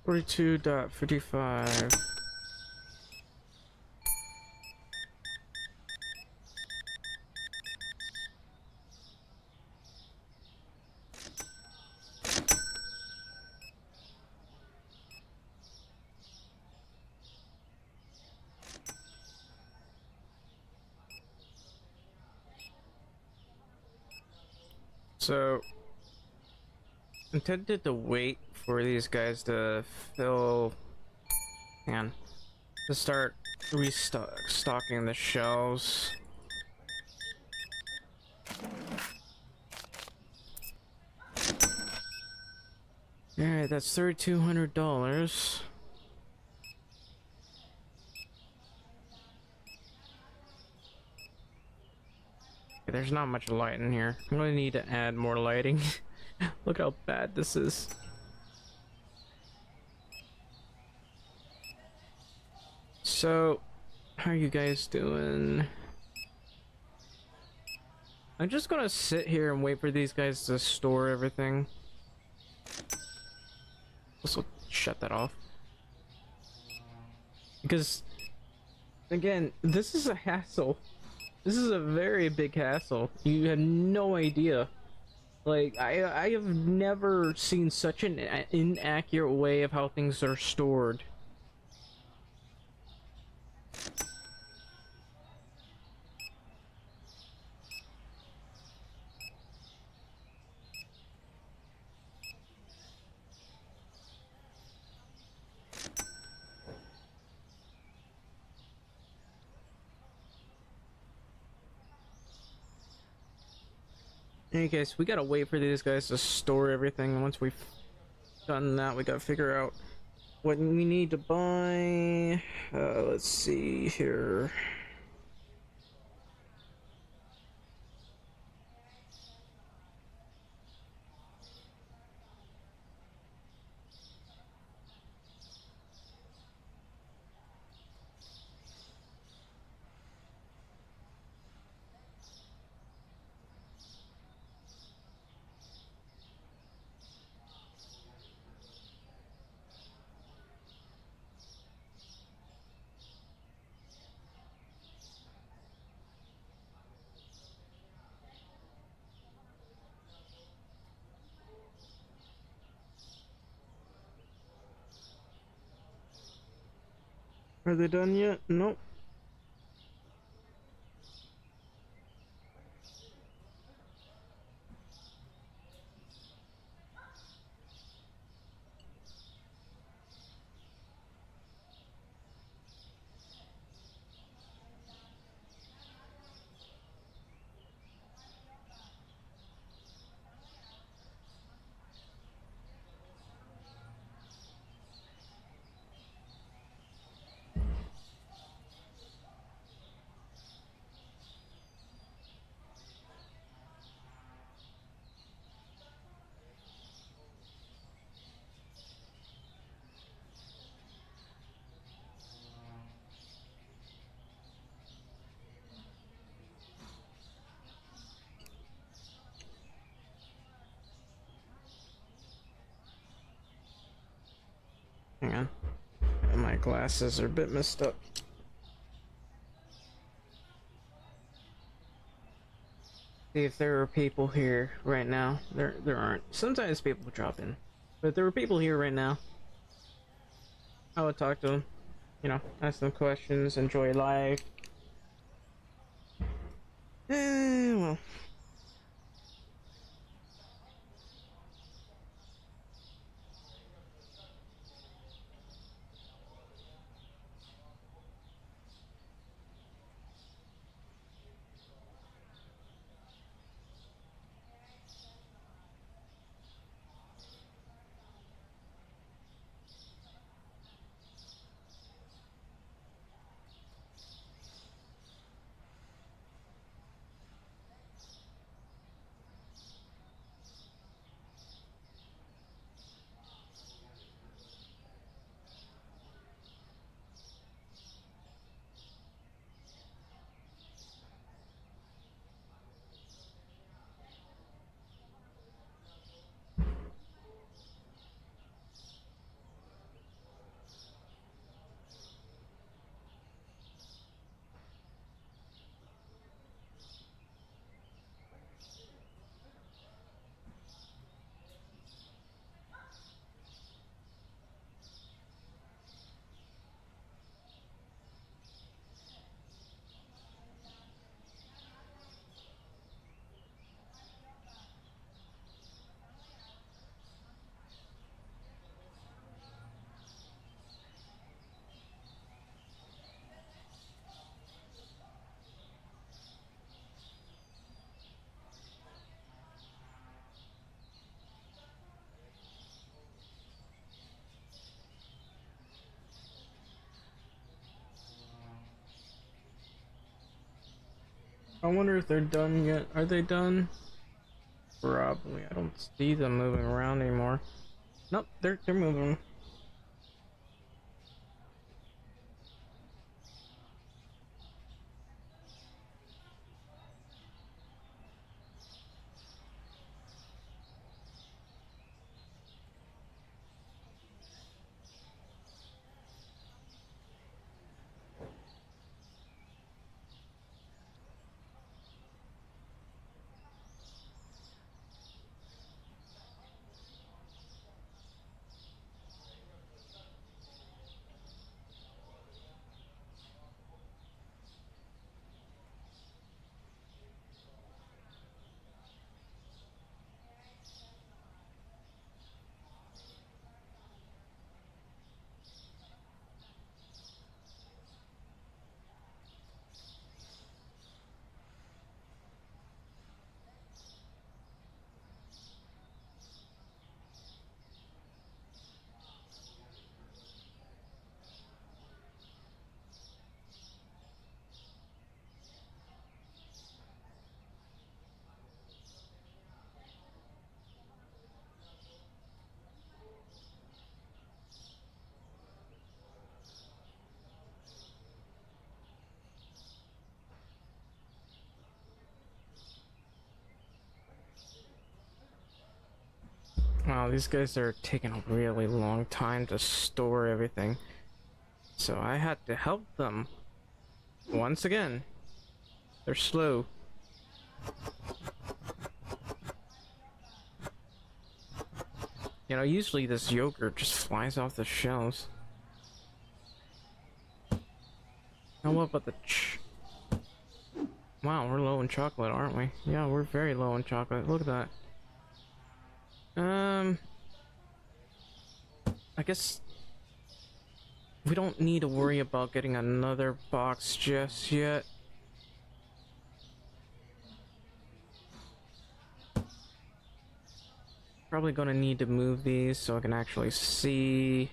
$42.55. So, intended to wait for these guys to fill, and to start restocking the shelves. Alright, that's $3,200. There's not much light in here. I'm gonna need to add more lighting. Look how bad this is. So, how are you guys doing? I'm just gonna sit here and wait for these guys to store everything. Also, shut that off. Because, again, this is a hassle. This is a very big hassle. You have no idea. Like, I have never seen such an inaccurate way of how things are stored. In any case, we gotta wait for these guys to store everything. Once we've done that, we gotta figure out what we need to buy. Let's see here. Are they done yet? Nope. Hang on. My glasses are a bit messed up. See if there are people here right now. There aren't. Sometimes people drop in, but if there were people here right now, I would talk to them. You know, ask them questions, enjoy life. Well. I wonder if they're done yet. Are they done? Probably. I don't see them moving around anymore. Nope, they're moving. Wow, these guys are taking a really long time to store everything. So I had to help them. Once again. They're slow. You know, usually this yogurt just flies off the shelves. Now what about the Wow, we're low in chocolate, aren't we? Yeah, we're very low in chocolate. Look at that. I guess we don't need to worry about getting another box just yet. Probably gonna need to move these so I can actually see.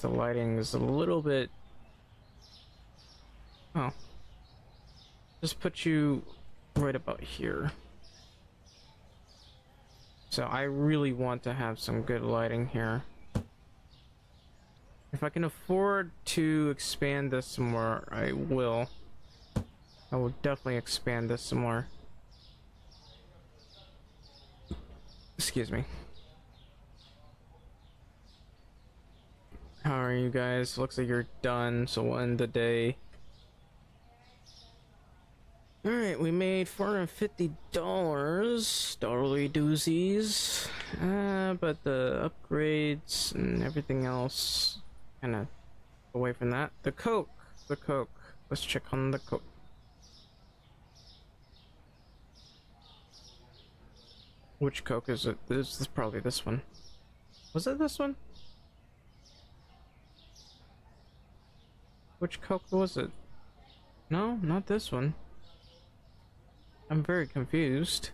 The lighting is a little bit. Oh. Just put you right about here. So I really want to have some good lighting here. If I can afford to expand this some more, I will. I will definitely expand this some more. Excuse me. How are you guys? Looks like you're done, so we'll end the day. Alright, we made $450. Totally doozies. But the upgrades and everything else kind of away from that. The Coke. The Coke. Let's check on the Coke. Which Coke is it? This is probably this one. Was it this one? Which Coke was it? No, not this one. I'm very confused.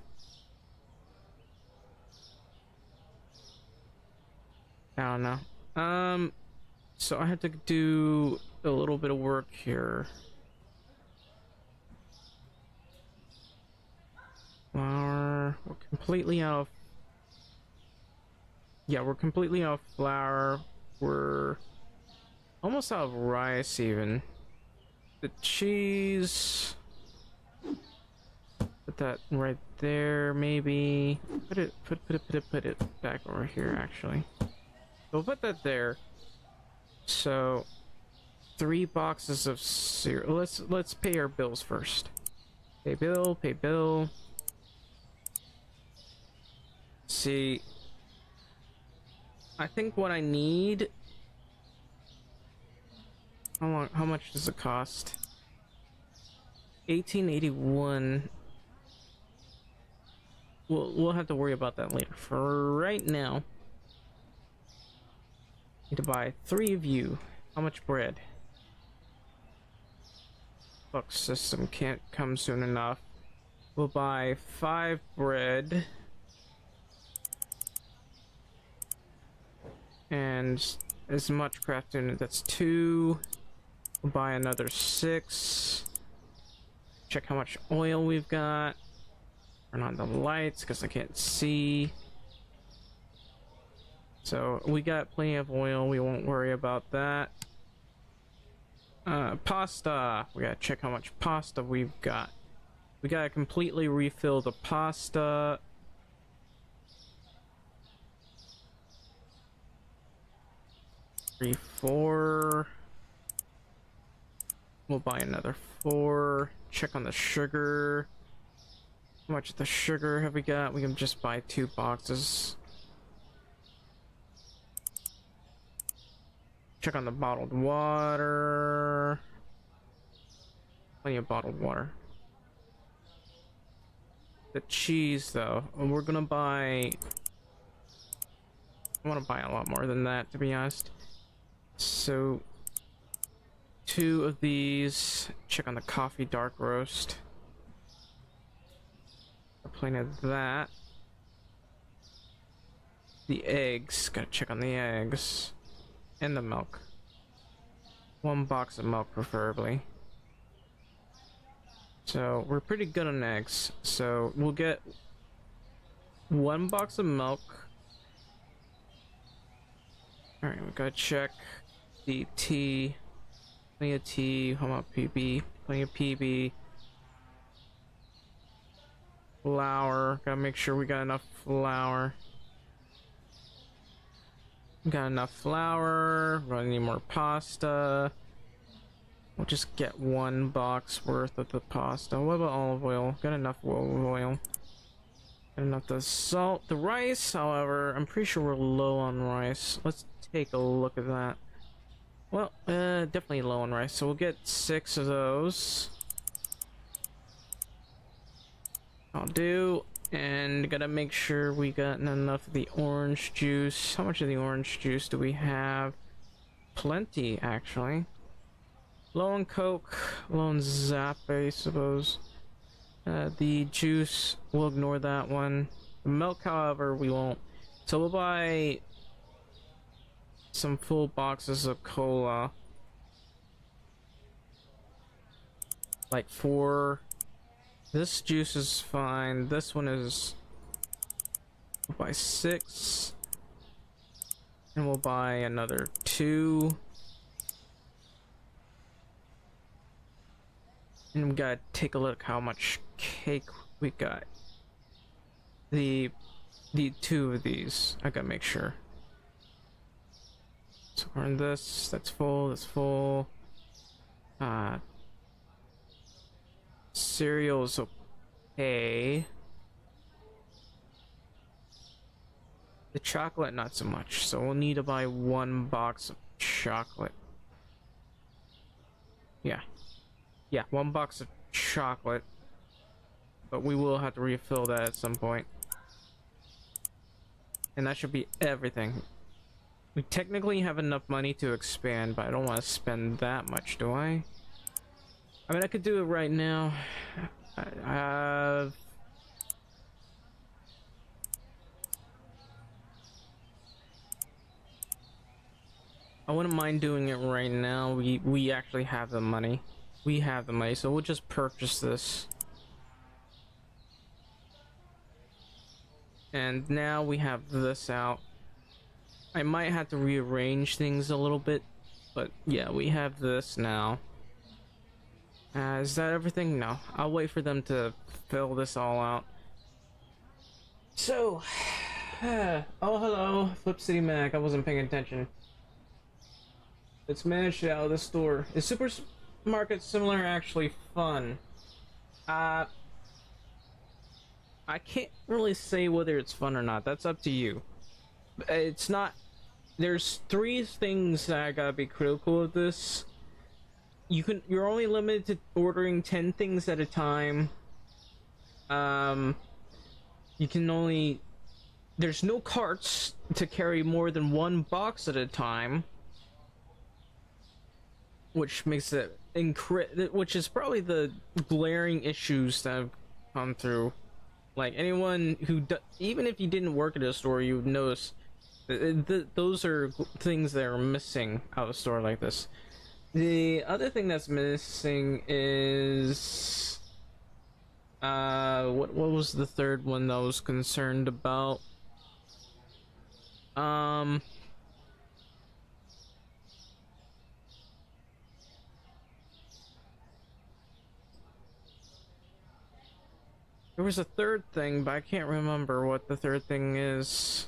I don't know. So I have to do a little bit of work here. Flour. We're completely out of... Yeah, we're completely out of flour. We're almost out of rice even. The cheese... Put that right there, maybe. Put it back over here, actually. We'll put that there. So, 3 boxes of cereal. Let's pay our bills first. Pay bill, pay bill. See, I think what I need. How much does it cost? 1881. We'll have to worry about that later. For right now, need to buy 3 of you. How much bread? Buck system can't come soon enough. We'll buy 5 bread. And as much craft unit, that's 2. We'll buy another 6. Check how much oil we've got. Turn on the lights because I can't see. So we got plenty of oil, we won't worry about that. Pasta. We gotta check how much pasta we've got. We gotta completely refill the pasta. Three, 4. We'll buy another 4. Check on the sugar. How much of the sugar have we got? We can just buy 2 boxes. Check on the bottled water. Plenty of bottled water. The cheese, though, we're gonna buy... I want to buy a lot more than that, to be honest. So, 2 of these. Check on the coffee dark roast. Plenty of that. The eggs. Gotta check on the eggs. And the milk. 1 box of milk, preferably. So, we're pretty good on eggs. So, we'll get 1 box of milk. Alright, we gotta check the tea. Plenty of tea. How about PB? Plenty of PB. Flour. Gotta make sure we got enough flour. Got enough flour. We're gonna need more pasta. We'll just get 1 box worth of the pasta. What about olive oil? Got enough olive oil. Got enough the salt. The rice, however, I'm pretty sure we're low on rice. Let's take a look at that. Well, definitely low on rice. So we'll get 6 of those. I'll do. And gotta make sure we got enough of the orange juice. How much of the orange juice do we have? Plenty, actually. Low on Coke, low on Zap, I suppose. The juice, we'll ignore that one. The milk, however, we won't. So we'll buy some full boxes of cola. Like 4. This juice is fine. This one is... We'll buy 6. And we'll buy another 2. And we gotta take a look how much cake we got. The need 2 of these. I gotta make sure. So we're in this. That's full. That's full. Cereal's okay. The chocolate, not so much. So we'll need to buy 1 box of chocolate. Yeah. Yeah, 1 box of chocolate. But we will have to refill that at some point. And that should be everything. We technically have enough money to expand, but I don't want to spend that much, do I? I mean, I could do it right now. I wouldn't mind doing it right now. We actually have the money. We have the money, so we'll just purchase this. And now we have this out. I might have to rearrange things a little bit, but yeah, we have this now. Is that everything? No. I'll wait for them to fill this all out. So, oh hello, Flip City Mac. I wasn't paying attention. Let's manage it out of the store. Is Supermarket Similar actually fun? I can't really say whether it's fun or not. That's up to you. It's not. There's 3 things that I gotta be critical of this. You're only limited to ordering 10 things at a time. You can only. There's no carts to carry more than 1 box at a time, which makes it which is probably the glaring issues that have come through. Like anyone who even if you didn't work at a store, you would notice those are things that are missing out of a store like this. The other thing that's missing is what was the third one that I was concerned about? There was a third thing, but I can't remember what the third thing is.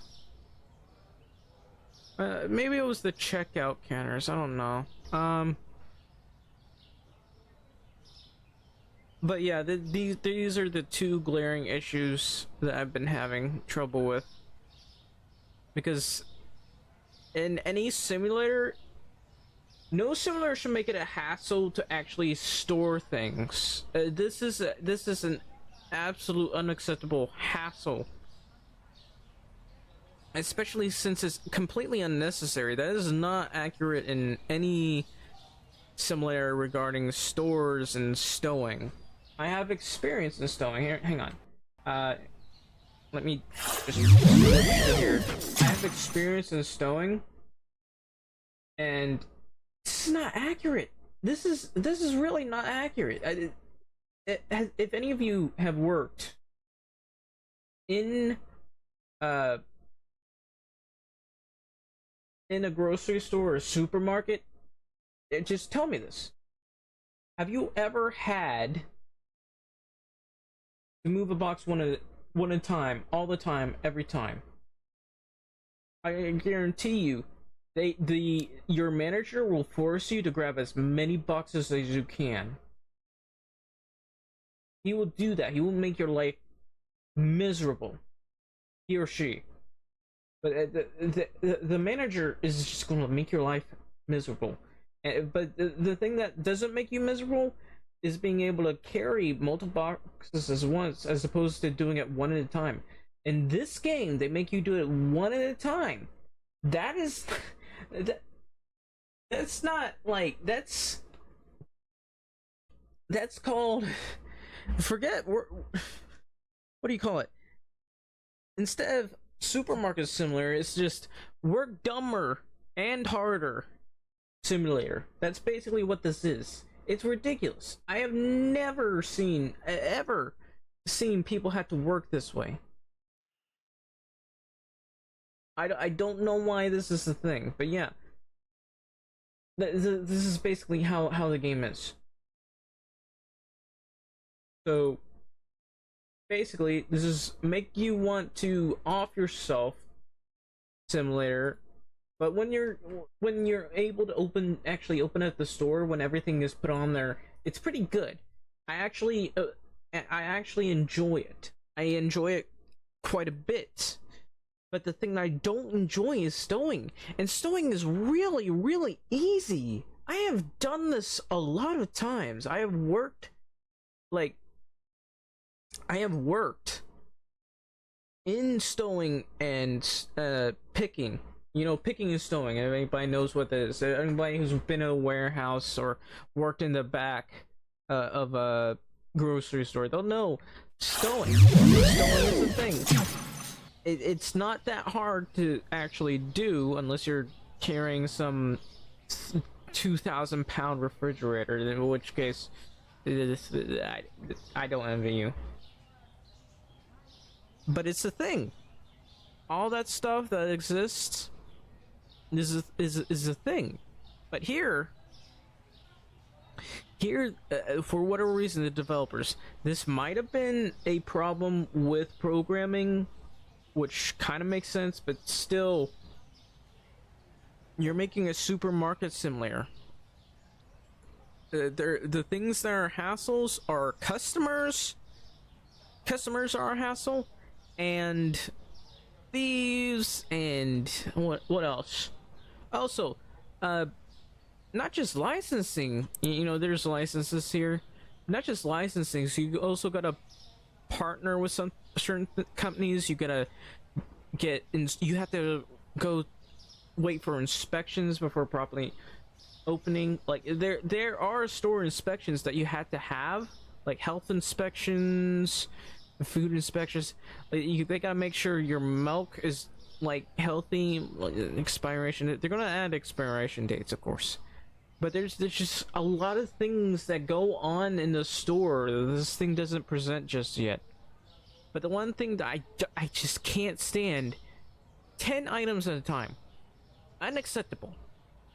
Maybe it was the checkout counters, I don't know. But yeah, these are the 2 glaring issues that I've been having trouble with. Because in any simulator, no simulator should make it a hassle to actually store things. This is an absolute unacceptable hassle. Especially since it's completely unnecessary. That is not accurate in any simulator regarding stores and stowing. I have experience in stowing. Here, hang on. Let me just here. I have experience in stowing, and this is not accurate. This is really not accurate. If any of you have worked in a grocery store or a supermarket, just tell me this. Have you ever had to move a box one at a time, all the time, every time? I guarantee you, your manager will force you to grab as many boxes as you can. He will do that. He will make your life miserable. He or she. But the manager is just going to make your life miserable. But the thing that doesn't make you miserable is being able to carry multiple boxes at once, as opposed to doing it one at a time. In this game, they make you do it one at a time. That is... that's not, like, that's called... Forget... What do you call it? Instead of Supermarket Simulator, it's just Work Dumber and Harder Simulator. That's basically what this is. It's ridiculous. I have never ever seen people have to work this way. I don't know why this is a thing, but yeah. This is basically how the game is. So, basically this is make you want to off yourself simulator. But when you're able to actually open up the store when everything is put on there, it's pretty good. I actually enjoy it. I enjoy it quite a bit. But the thing that I don't enjoy is stowing, and stowing is really really easy. I have done this a lot of times. Like I have worked in stowing and picking. You know, picking and stowing. Anybody knows what that is. Anybody who's been in a warehouse or worked in the back of a grocery store, they'll know stowing. Stowing is a thing. It's not that hard to actually do unless you're carrying some 2,000-pound refrigerator, in which case I don't envy you. But it's a thing. All that stuff that exists is a thing. But here for whatever reason, the developers, this might have been a problem with programming, which kind of makes sense, but still, you're making a supermarket simulator. The things that are hassles are customers. Customers are a hassle, and thieves, and what else? Also, not just licensing. You know, there's licenses here. Not just licensing. So you also gotta partner with some certain companies. You gotta you have to go wait for inspections before properly opening. Like there are store inspections that you have to have, like health inspections, food inspections. They gotta make sure your milk is like healthy, like, expiration. They're gonna add expiration dates, of course. But there's just a lot of things that go on in the store this thing doesn't present just yet. But the one thing that I just can't stand, 10 items at a time. Unacceptable.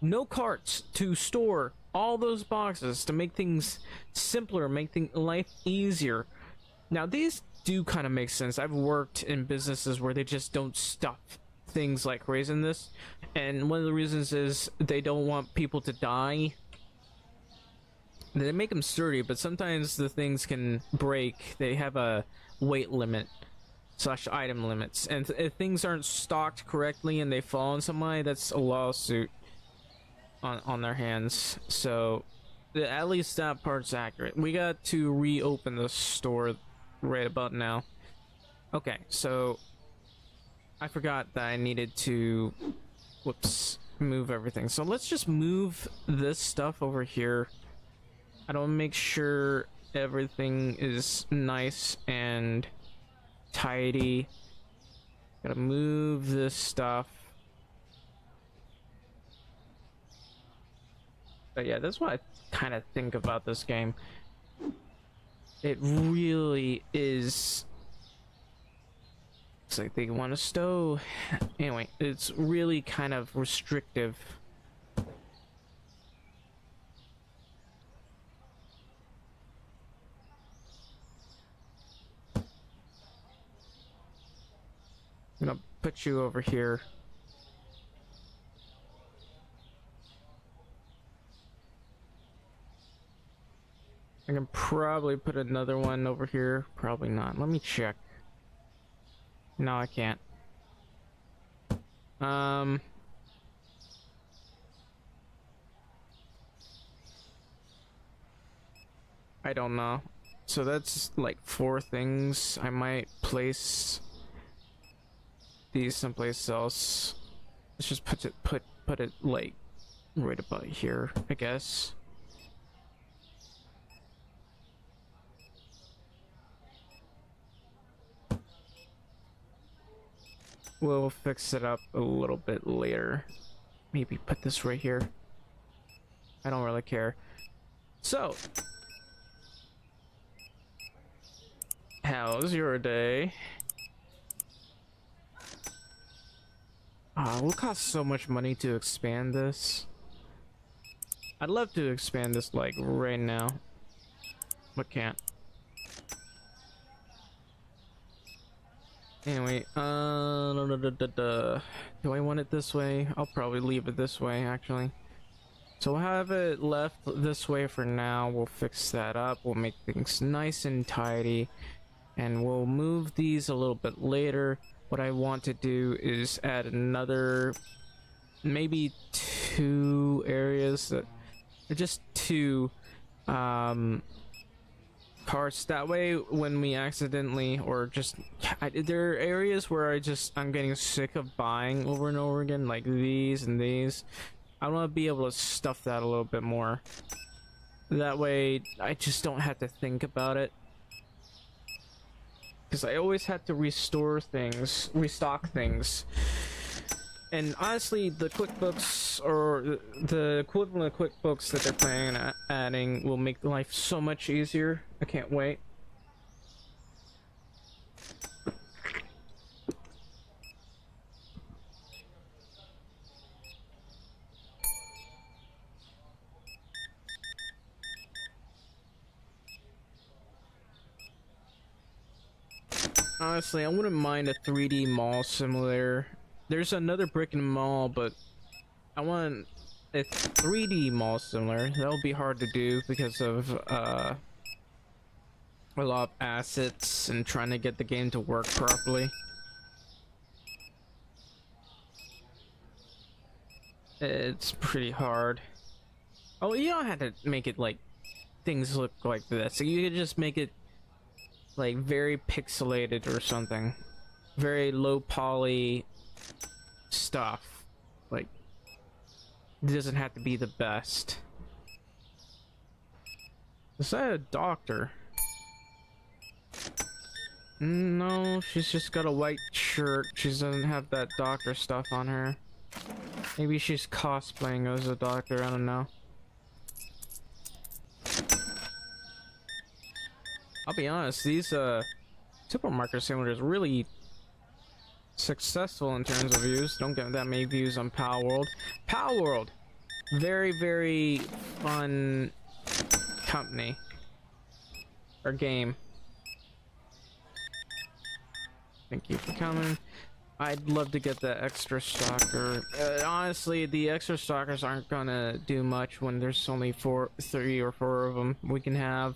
No carts to store all those boxes to make things simpler, make life easier. Now these do kind of make sense. I've worked in businesses where they just don't stuff things like crazy in this, and one of the reasons is they don't want people to die. They make them sturdy, but sometimes the things can break. They have a weight limit / item limits, and if things aren't stocked correctly and they fall on somebody, that's a lawsuit on their hands. So at least that part's accurate. We got to reopen the store right about now. Okay, so I forgot that I needed to move everything. So let's just move this stuff over here. I don't make sure everything is nice and tidy. Gotta move this stuff. But yeah, that's what I kind of think about this game. It really is. Looks like they want to stow. Anyway, it's really kind of restrictive. I'm gonna put you over here. I can probably put another one over here. Probably not. Let me check. No, I can't. I don't know. So that's like 4 things. I might place these someplace else. Let's just put it like right about here, I guess. We'll fix it up a little bit later. Maybe put this right here. I don't really care. So, how's your day? It will cost so much money to expand this. I'd love to expand this like right now, but can't. Anyway, do I want it this way? I'll probably leave it this way, actually. So we'll have it left this way for now. We'll fix that up. We'll make things nice and tidy. And we'll move these a little bit later. What I want to do is add another, maybe 2 areas that are just 2 parts. That way when we accidentally, or just there are areas where I'm getting sick of buying over and over again, like these and these. I want to be able to stuff that a little bit more. That way I just don't have to think about it, because I always have to restock things. And honestly, the QuickBooks, or the equivalent of QuickBooks that they're planning on adding, will make life so much easier. I can't wait. Honestly, I wouldn't mind a 3D mall simulator. There's another brick and mall, but I want a 3D mall simulator. That'll be hard to do because of a lot of assets and trying to get the game to work properly. It's pretty hard. Oh, you don't have to make it like things look like this. You could just make it like very pixelated or something, very low poly stuff. Like, it doesn't have to be the best. Is that a doctor? No, she's just got a white shirt. She doesn't have that doctor stuff on her. Maybe she's cosplaying as a doctor, I don't know. I'll be honest, these supermarket simulators really successful in terms of views. Don't get that many views on Palworld. Palworld, very, very fun company or game. Thank you for coming. I'd love to get the extra stalker. Honestly, the extra stalkers aren't gonna do much when there's only 3 or 4 of them we can have.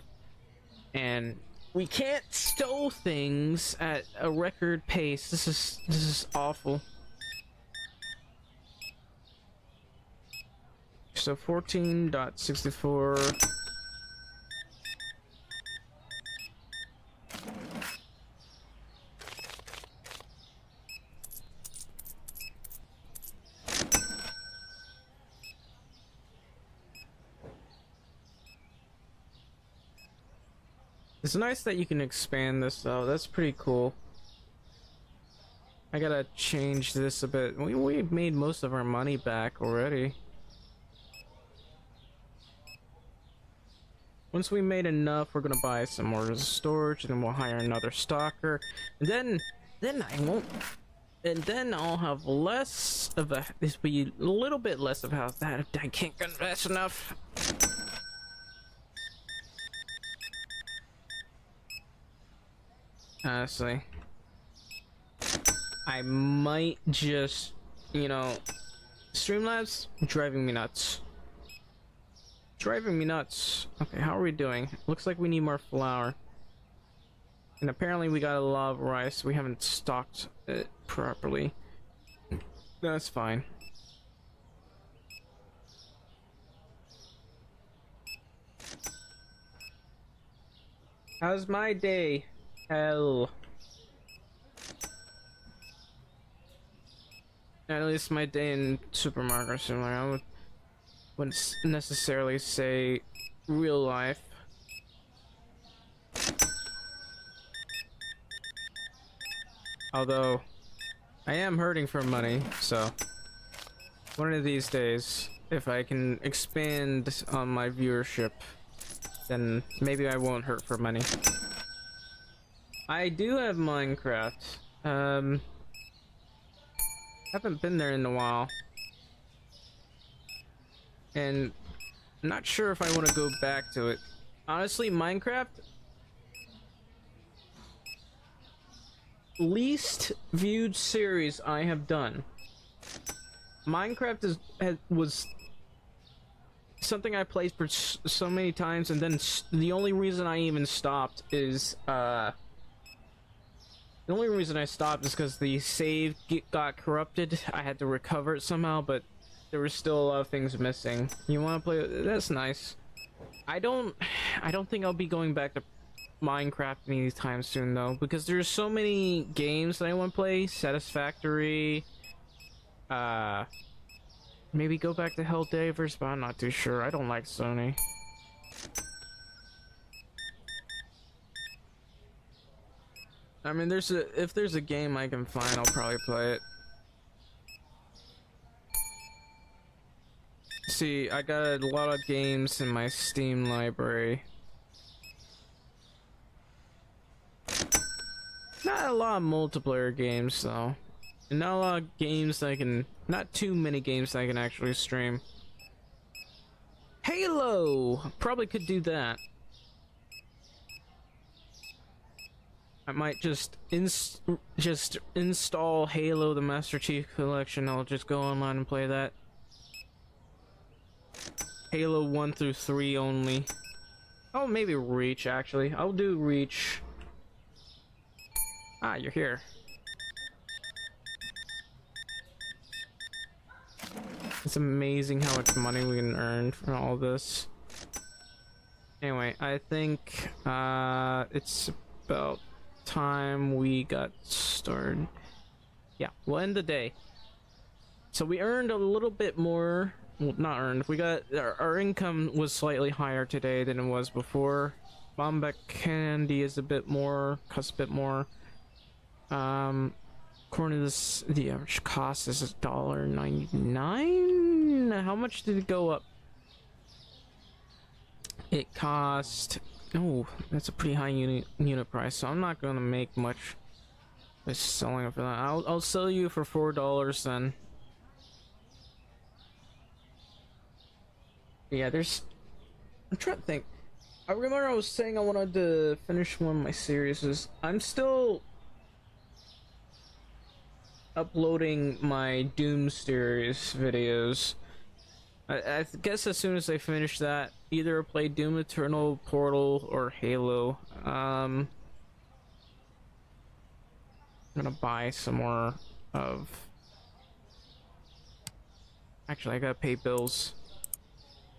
And we can't stow things at a record pace. This is awful. So 14.64. It's nice that you can expand this though. That's pretty cool. I gotta change this a bit. We made most of our money back already. Once we made enough, we're gonna buy some more storage, and then we'll hire another stalker. And then I won't. And then I'll have less of a. This will be a little bit less of a house. That I can't get fast enough. Honestly, I might just, Streamlabs driving me nuts. Driving me nuts. Okay, how are we doing? Looks like we need more flour. And apparently we got a lot of rice. We haven't stocked it properly. That's fine. How's my day? Hell. At least my day in Supermarket Simulator. I wouldn't necessarily say real life. Although, I am hurting for money, so one of these days, if I can expand on my viewership, then maybe I won't hurt for money. I do have Minecraft. Haven't been there in a while. And I'm not sure if I want to go back to it. Honestly, Minecraft least viewed series I have done. Minecraft was something I played for so many times, and then the only reason I even stopped is the only reason I stopped is because the save got corrupted. I had to recover it somehow, but there were still a lot of things missing. You want to play? That's nice. I don't think I'll be going back to Minecraft anytime soon though, because there's so many games that I want to play. Satisfactory. Maybe go back to Helldivers, but I'm not too sure. I don't like Sony. I mean, if there's a game I can find, I'll probably play it. See, I got a lot of games in my Steam library. Not a lot of multiplayer games though. And not a lot of games that I can, not too many games that I can actually stream. Halo! Probably could do that. I might just install Halo the Master Chief Collection. I'll just go online and play that. Halo 1 through 3 only. Oh, maybe Reach actually. I'll do Reach. Ah, you're here. It's amazing how much money we can earn from all this. Anyway, I think it's about time we got started. Yeah, we'll end the day. So we earned a little bit more. Well, not earned. We got our income was slightly higher today than it was before. Bombec candy is a bit more, costs a bit more. According to this, the average cost is $1.99. How much did it go up? It cost. Oh, that's a pretty high unit price. So I'm not gonna make much by selling it for that. I'll sell you for $4 then. Yeah, there's. I'm trying to think. I remember I was saying I wanted to finish one of my series. I'm still uploading my Doom series videos. I guess as soon as I finish that, either play Doom Eternal, Portal, or Halo. I'm gonna buy some more of. Actually, I gotta pay bills.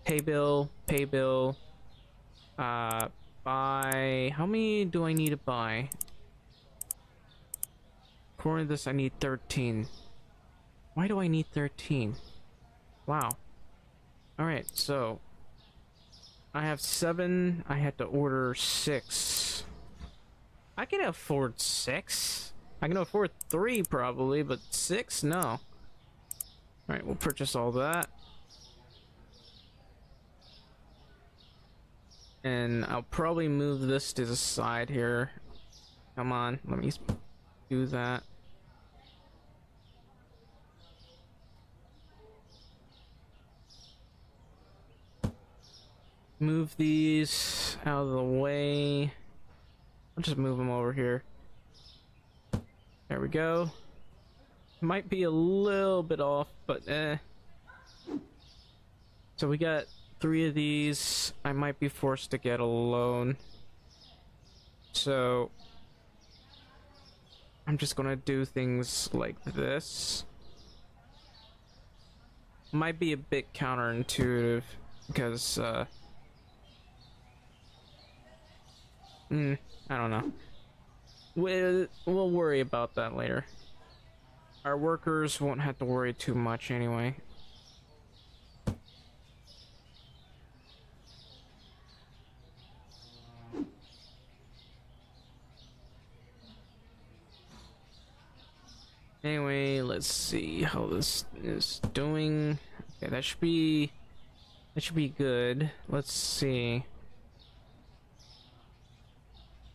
Pay bill. Buy. How many do I need to buy? According to this, I need 13. Why do I need 13? Wow. Alright, so I have 7. I had to order 6. I can afford 6. I can afford 3 probably, but 6? No. Alright, we'll purchase all that. And I'll probably move this to the side here. Come on, let me do that. Move these out of the way. I'll just move them over here. There we go. Might be a little bit off, but So we got 3 of these. I might be forced to get a loan. So I'm just gonna do things like this. Might be a bit counterintuitive because I don't know. We'll worry about that later. Our workers won't have to worry too much anyway. Anyway, let's see how this is doing. Okay, that should be good. Let's see.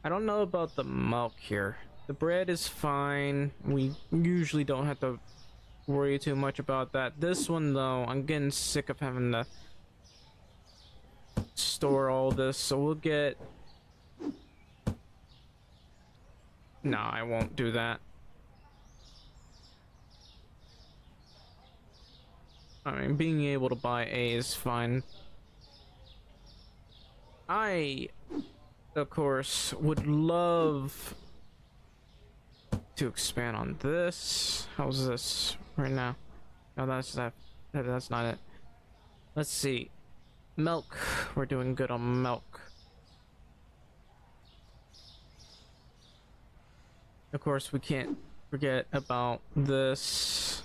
I don't know about the milk here. The bread is fine. We usually don't have to worry too much about that. This one though, I'm getting sick of having to store all this, so we'll get No, I won't do that. I mean, being able to buy A is fine. I, of course, would love to expand on this. How's this right now? No, that's that. That's not it. Let's see. Milk. We're doing good on milk. Of course, we can't forget about this.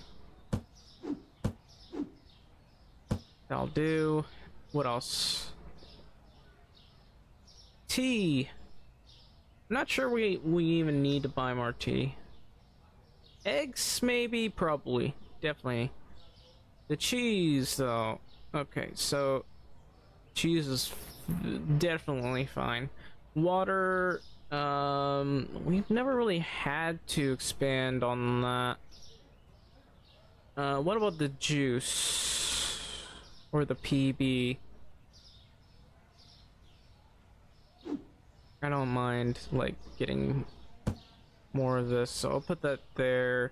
That'll do. What else? Tea. I'm not sure we even need to buy more tea. Eggs, maybe, probably, definitely. The cheese, though. Okay, so cheese is definitely fine. Water. We've never really had to expand on that. What about the juice or the PB? I don't mind like getting more of this, so I'll put that there.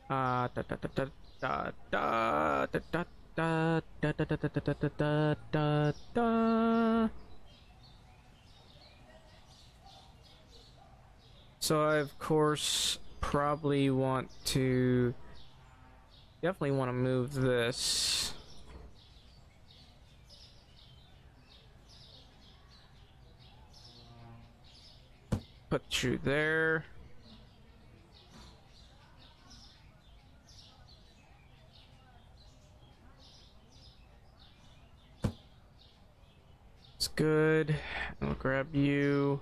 Da da da da da da da da da da da da da da da. So I of course probably want to definitely want to move this. Put you there. It's good. I'll grab you.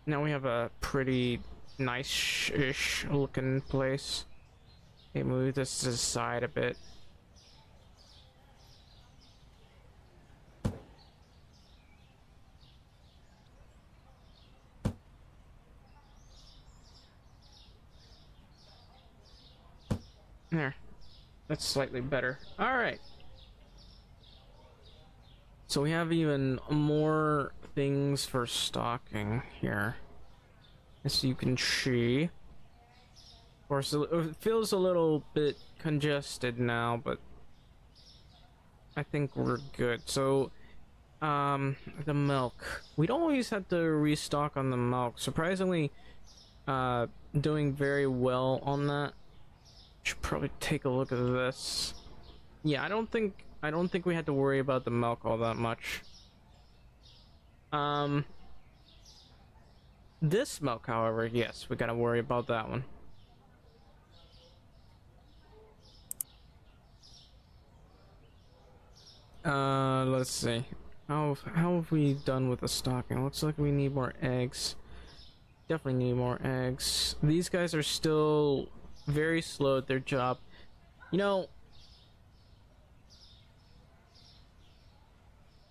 Now we have a pretty nice-ish looking place. Okay, move this to the side a bit. There. That's slightly better. Alright. So we have even more things for stocking here. As you can see. Of course, it feels a little bit congested now, but I think we're good. So, the milk. We don't always have to restock on the milk. Surprisingly, doing very well on that. Should probably take a look at this. Yeah, I don't think we had to worry about the milk all that much. This milk, however, yes, we gotta worry about that one. Let's see. How have we done with the stocking? Looks like we need more eggs. Definitely need more eggs. These guys are still very slow at their job. You know,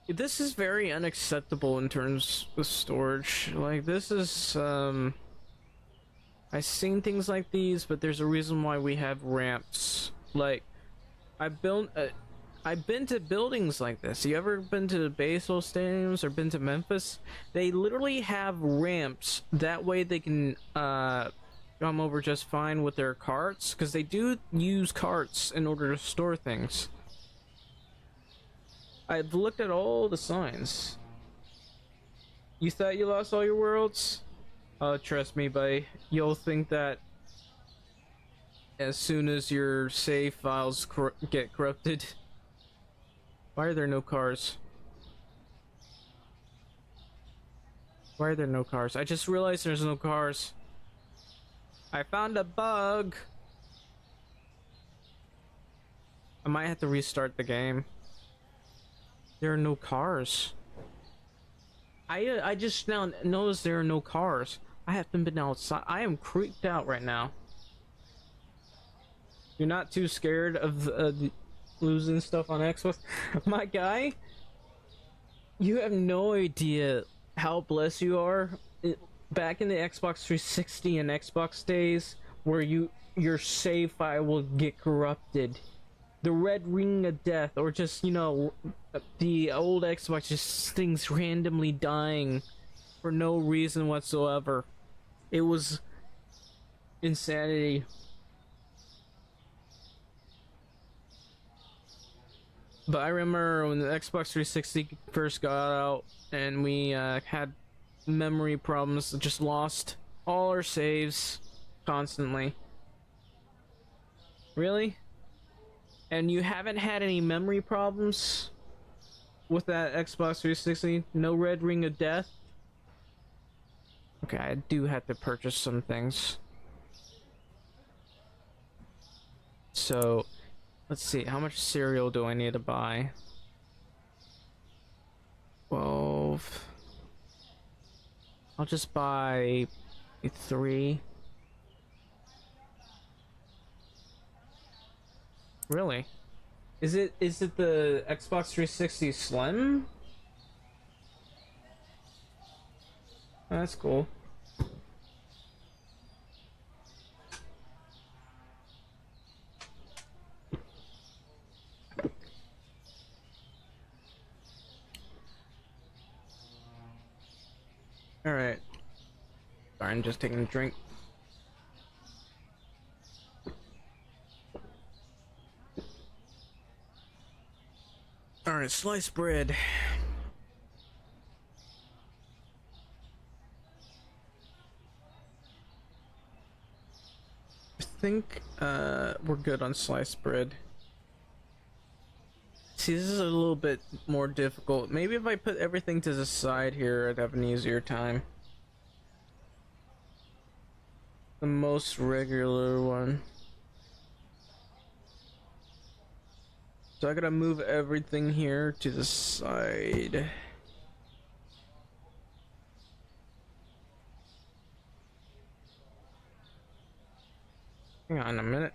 this is very unacceptable in terms of storage. Like, this is, I've seen things like these, but there's a reason why we have ramps. Like, I've been to buildings like this. You ever been to baseball stadiums or been to Memphis? They literally have ramps. That way they can, come over just fine with their carts, because they do use carts in order to store things. I've looked at all the signs. You thought you lost all your worlds? Oh, trust me, buddy. You'll think that as soon as your save files get corrupted. Why are there no cars? Why are there no cars? I just realized there's no cars. I found a bug. I might have to restart the game. There are no cars. I just now noticed there are no cars. I haven't been outside. I am creeped out right now. You're not too scared of losing stuff on Xbox? My guy, you have no idea how blessed you are. Back in the Xbox 360 and Xbox days, where your save file will get corrupted. the red ring of death, or just, you know, the old Xbox just things randomly dying for no reason whatsoever. It was insanity. But I remember when the Xbox 360 first got out and we had memory problems, just lost all our saves constantly. Really? And you haven't had any memory problems with that Xbox 360? No red ring of death? Okay, I do have to purchase some things. So, let's see, how much cereal do I need to buy? 12. I'll just buy 3. Really? Is it the Xbox 360 Slim? Oh, that's cool. Alright. Sorry, I'm just taking a drink. Alright, sliced bread. I think we're good on sliced bread. See, this is a little bit more difficult. Maybe if I put everything to the side here, I'd have an easier time. The most regular one. So I gotta move everything here to the side. Hang on a minute.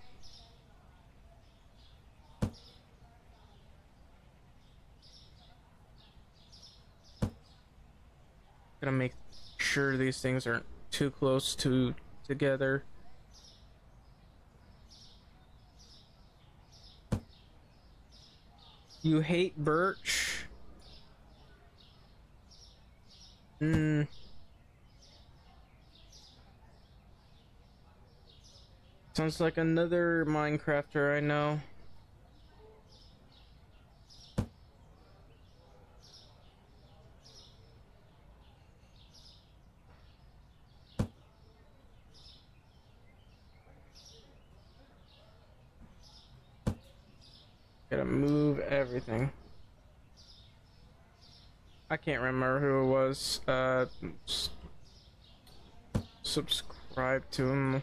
Gotta make sure these things aren't too close together. You hate birch? Sounds like another Minecrafter I know. Gotta move everything. I can't remember who it was. Subscribe to him.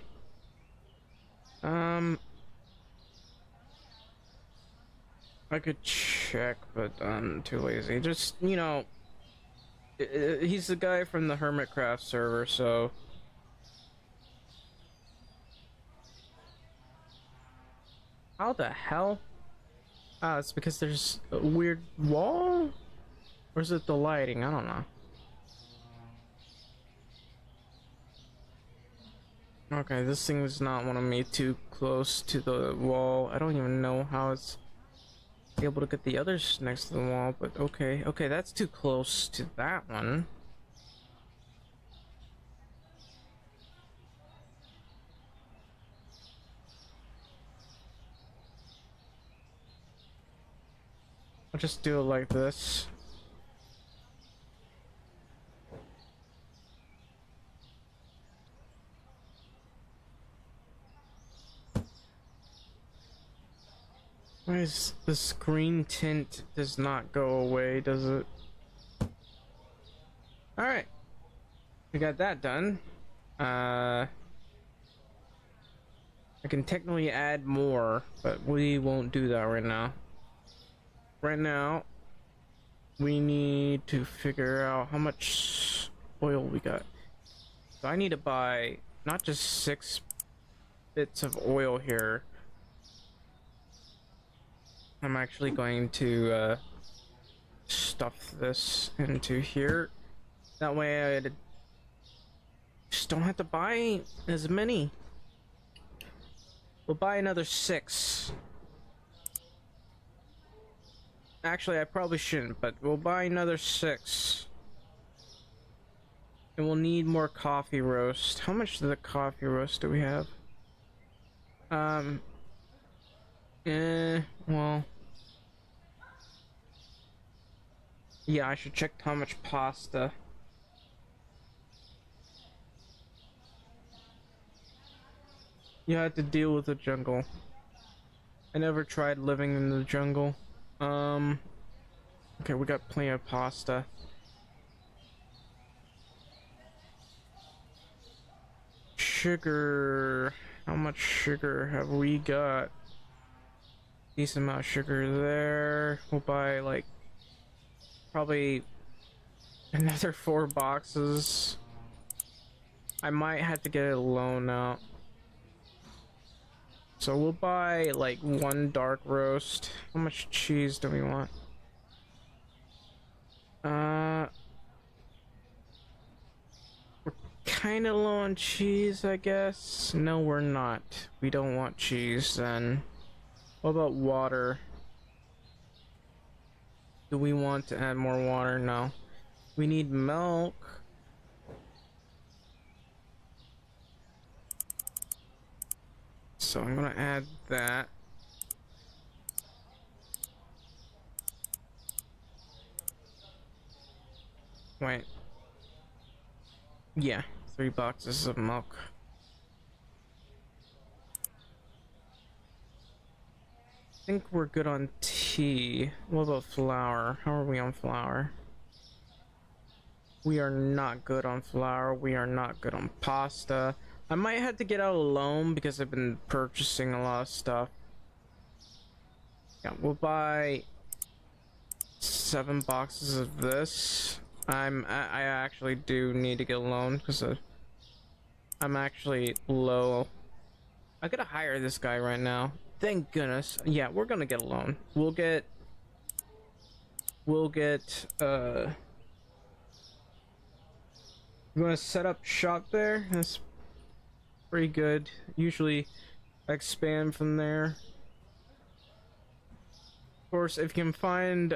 I could check, but I'm too lazy. Just, you know, he's the guy from the Hermitcraft server, so. How the hell? Ah, it's because there's a weird wall? Or is it the lighting? I don't know. Okay, this thing does not want me too close to the wall. I don't even know how it's able to get the others next to the wall, but okay. Okay, that's too close to that one. I'll just do it like this. Why is the screen tint does not go away, does it? Alright. We got that done. I can technically add more, but we won't do that right now. Right now, we need to figure out how much oil we got. So I need to buy not just 6 bits of oil here. I'm actually going to stuff this into here. That way I just don't have to buy as many. We'll buy another 6. Actually, I probably shouldn't, but we'll buy another 6. And we'll need more coffee roast. How much of the coffee roast do we have? Um, well... Yeah, I should check how much pasta. You had to deal with the jungle. I never tried living in the jungle. Okay, we got plenty of pasta. Sugar. How much sugar have we got? Decent amount of sugar there. We'll buy like probably another 4 boxes. I might have to get a loan out. So we'll buy like 1 dark roast. How much cheese do we want? We're kind of low on cheese, I guess. No, we're not. We don't want cheese then. What about water? Do we want to add more water? No. We need milk. So I'm gonna add that. Wait. Yeah, 3 boxes of milk. I think we're good on tea. What about flour? How are we on flour? We are not good on flour. We are not good on pasta. I might have to get out a loan because I've been purchasing a lot of stuff. Yeah, we'll buy 7 boxes of this. I actually do need to get a loan because I'm actually low. I gotta hire this guy right now. Thank goodness. Yeah, we're gonna get a loan. We'll get you wanna set up shop there? That's pretty good. Usually expand from there. Of course, if you can find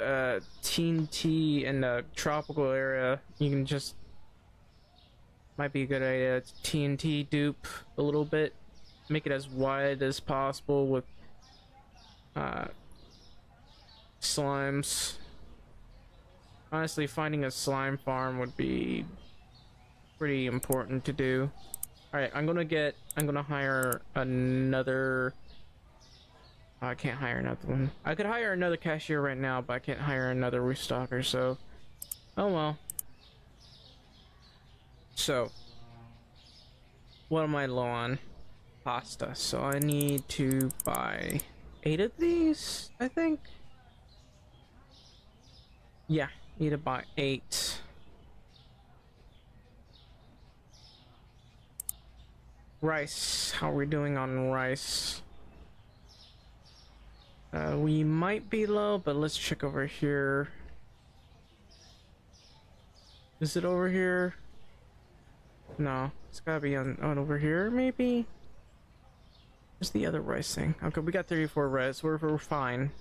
TNT in the tropical area, you can just might be a good idea to TNT dupe a little bit. Make it as wide as possible with slimes. Honestly, finding a slime farm would be pretty important to do. Alright, I'm gonna hire another... I can't hire another one. I could hire another cashier right now, but I can't hire another restocker, so... Oh well. So... What am I low on? Pasta. So I need to buy 8 of these, I think? Yeah, need to buy 8. Rice. How are we doing on rice? We might be low, but let's check over here. Is it over here? No, it's gotta be on over here, maybe? Where's the other rice thing? Okay, we got 34 rice. We're fine.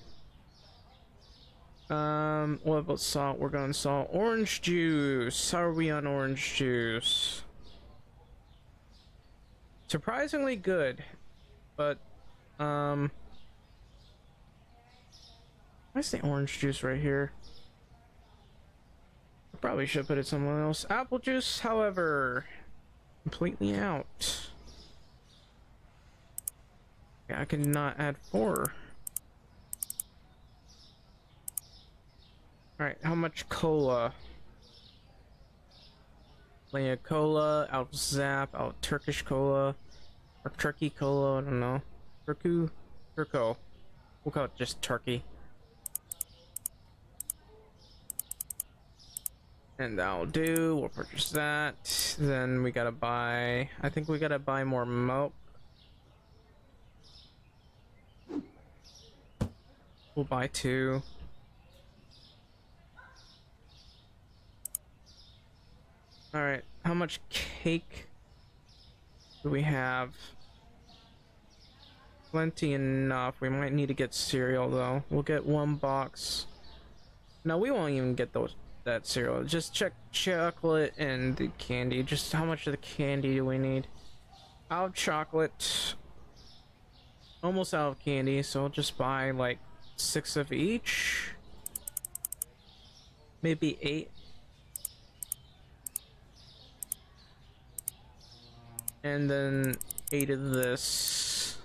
What about salt? We're going salt. Orange juice. How are we on orange juice? Surprisingly good, but where's the orange juice right here? I probably should put it somewhere else. Apple juice, however, completely out. Yeah, I cannot add 4. Alright, how much cola? Plenty of cola, out Zap, out Turkish cola, or Turkey cola, I don't know. Turku? Turco. We'll call it just turkey. And that'll do, we'll purchase that. Then we gotta buy, I think we gotta buy more milk. We'll buy 2. Alright, how much cake do we have? Plenty enough. We might need to get cereal though. We'll get 1 box. No, we won't even get those that cereal. Just check chocolate and the candy. Just how much of the candy do we need? Out of chocolate. Almost out of candy, so I'll just buy like 6 of each. Maybe 8. And then 8 of this.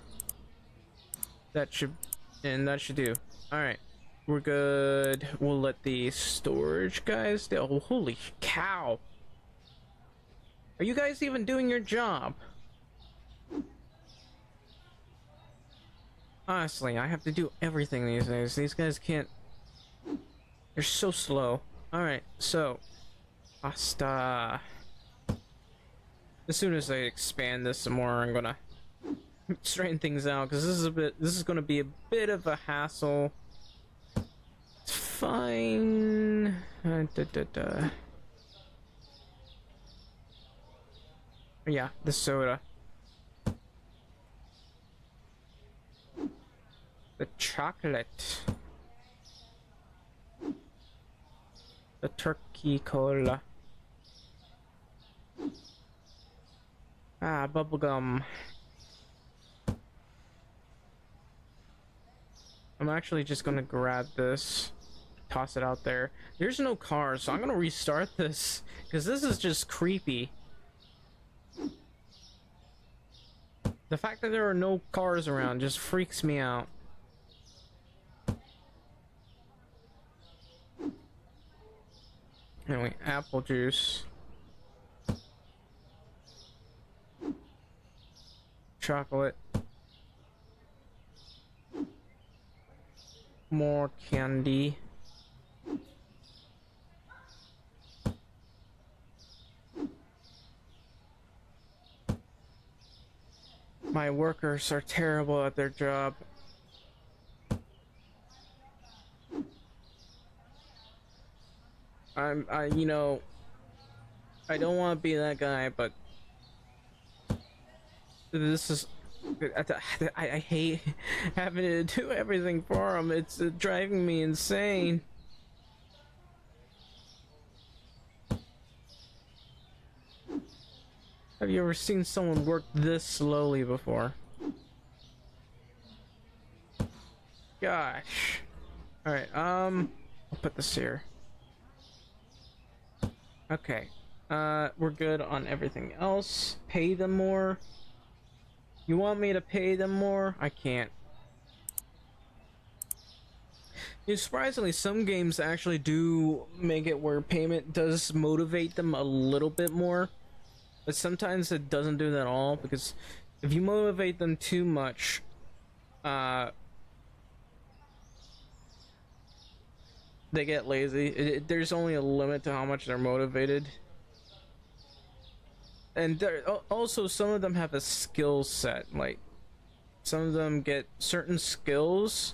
That should do. Alright. We're good. We'll let the storage guys do. Oh, holy cow. Are you guys even doing your job? Honestly, I have to do everything these days. These guys can't. They're so slow. Alright, so. Pasta. As soon as I expand this some more, I'm gonna straighten things out, because this is gonna be a bit of a hassle. It's fine. Yeah, the soda. The chocolate. The turkey cola. Ah, bubblegum. I'm actually just gonna grab this, toss it out there. There's no cars, so I'm gonna restart this, because this is just creepy. The fact that there are no cars around just freaks me out. Anyway, apple juice. Chocolate. More candy. My workers are terrible at their job. You know, I don't want to be that guy, but this is, I hate having to do everything for them. It's driving me insane. Have you ever seen someone work this slowly before? Gosh. Alright, I'll put this here. Okay. We're good on everything else. Pay them more. You want me to pay them more? I can't. Surprisingly, some games actually do make it where payment does motivate them a little bit more. But sometimes it doesn't do that at all, because if you motivate them too much, they get lazy. There's only a limit to how much they're motivated. And also, some of them have a skill set. Like, some of them get certain skills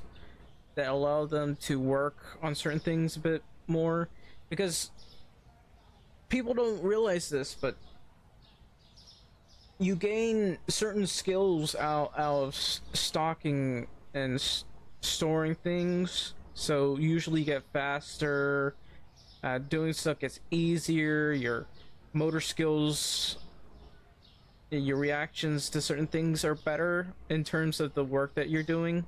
that allow them to work on certain things a bit more. Because people don't realize this, but you gain certain skills out of stocking and storing things. So usually you get faster, doing stuff gets easier, your motor skills, your reactions to certain things are better in terms of the work that you're doing.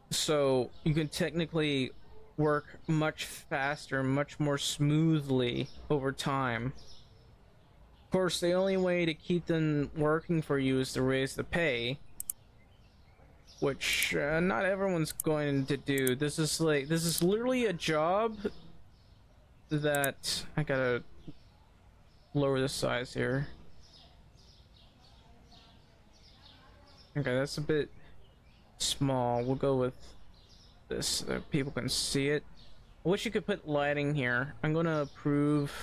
So you can technically work much faster, much more smoothly over time. Of course, the only way to keep them working for you is to raise the pay, which not everyone's going to do. This is literally a job that I gotta lower the size here. Okay, that's a bit small. We'll go with this so that people can see it. I wish you could put lighting here. I'm gonna approve.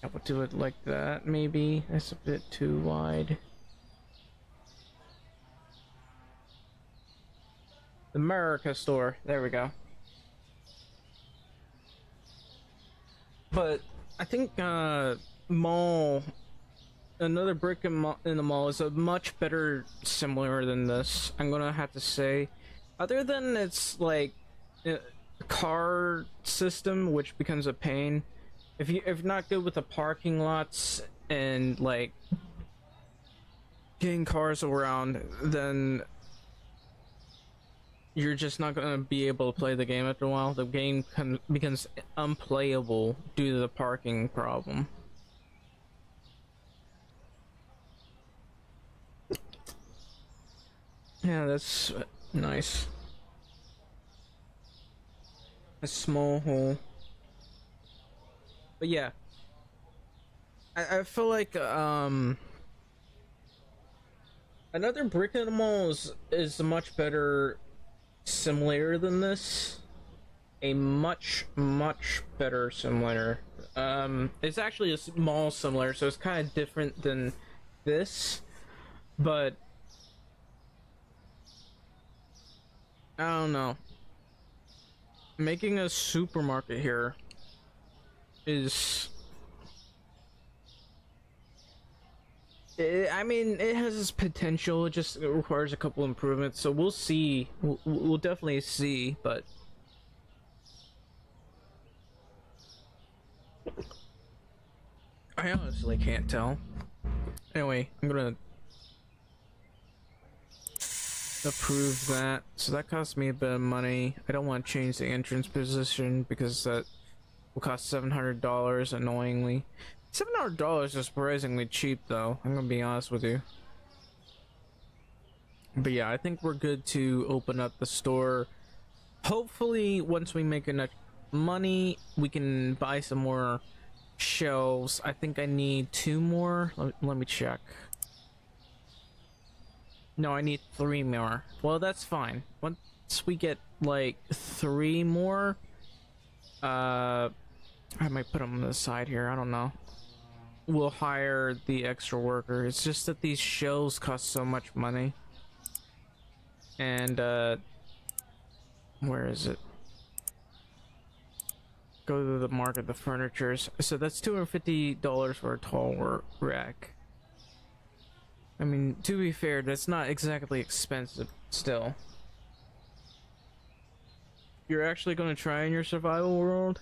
I will do it like that, maybe. That's a bit too wide. The America store. There we go. But I think mall another brick in the mall is a much better similar than this. I'm gonna have to say, other than its like uh, car system, which becomes a pain. If you're not good with the parking lots and like getting cars around, then you're just not gonna be able to play the game after a while. The game becomes unplayable due to the parking problem. Yeah, that's nice. A small hole. But yeah, I feel like another brick in the mall is a much better simulator than this. A much better simulator. It's actually a small simulator, so it's kind of different than this, but I don't know. Making a supermarket here is I mean, it has its potential. It just requires a couple improvements, so we'll see. We'll definitely see, but I honestly can't tell. Anyway, I'm gonna approve that. So that cost me a bit of money. I don't want to change the entrance position because that will cost $700, annoyingly. $700 is surprisingly cheap, though. I'm gonna be honest with you. But yeah, I think we're good to open up the store. Hopefully, once we make enough money, we can buy some more shelves. I think I need 2 more. Let me check. No, I need 3 more. Well, that's fine. Once we get like 3 more, I might put them on the side here. I don't know. We'll hire the extra worker. It's just that these shelves cost so much money. And where is it? Go to the market, the furnitures. So that's $250 for a tall rack. I mean, to be fair, that's not exactly expensive still. You're actually gonna try in your survival world?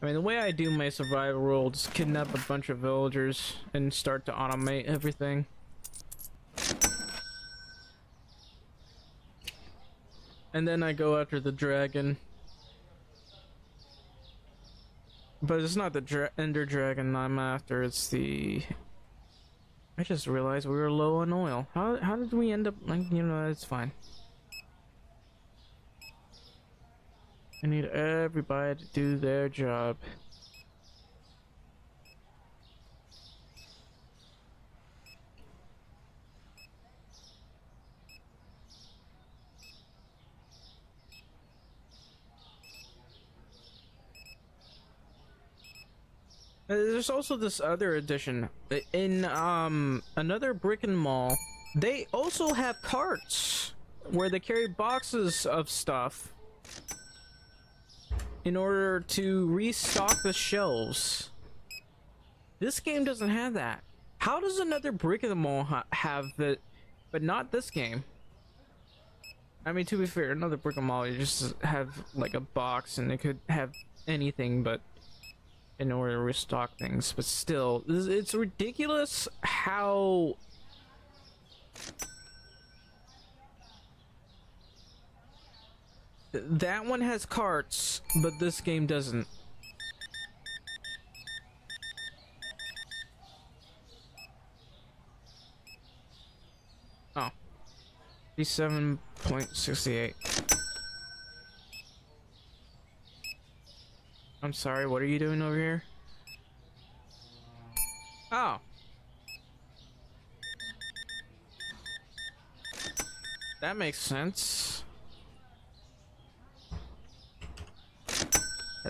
I mean, the way I do my survival world is kidnap a bunch of villagers and start to automate everything. And then I go after the dragon. But it's not the Ender Dragon I'm after, it's the... I just realized we were low on oil. How did we end up, like, you know, it's fine. I need everybody to do their job. There's also this other edition in another brick and mall. They also have carts where they carry boxes of stuff in order to restock the shelves. This game doesn't have that. How does another brick in the mall have it, but not this game? I mean, to be fair, another brick and mall, you just have like a box and it could have anything but in order to restock things, but still, it's ridiculous how that one has carts, but this game doesn't. Oh. 57.68. I'm sorry, what are you doing over here? Oh. That makes sense.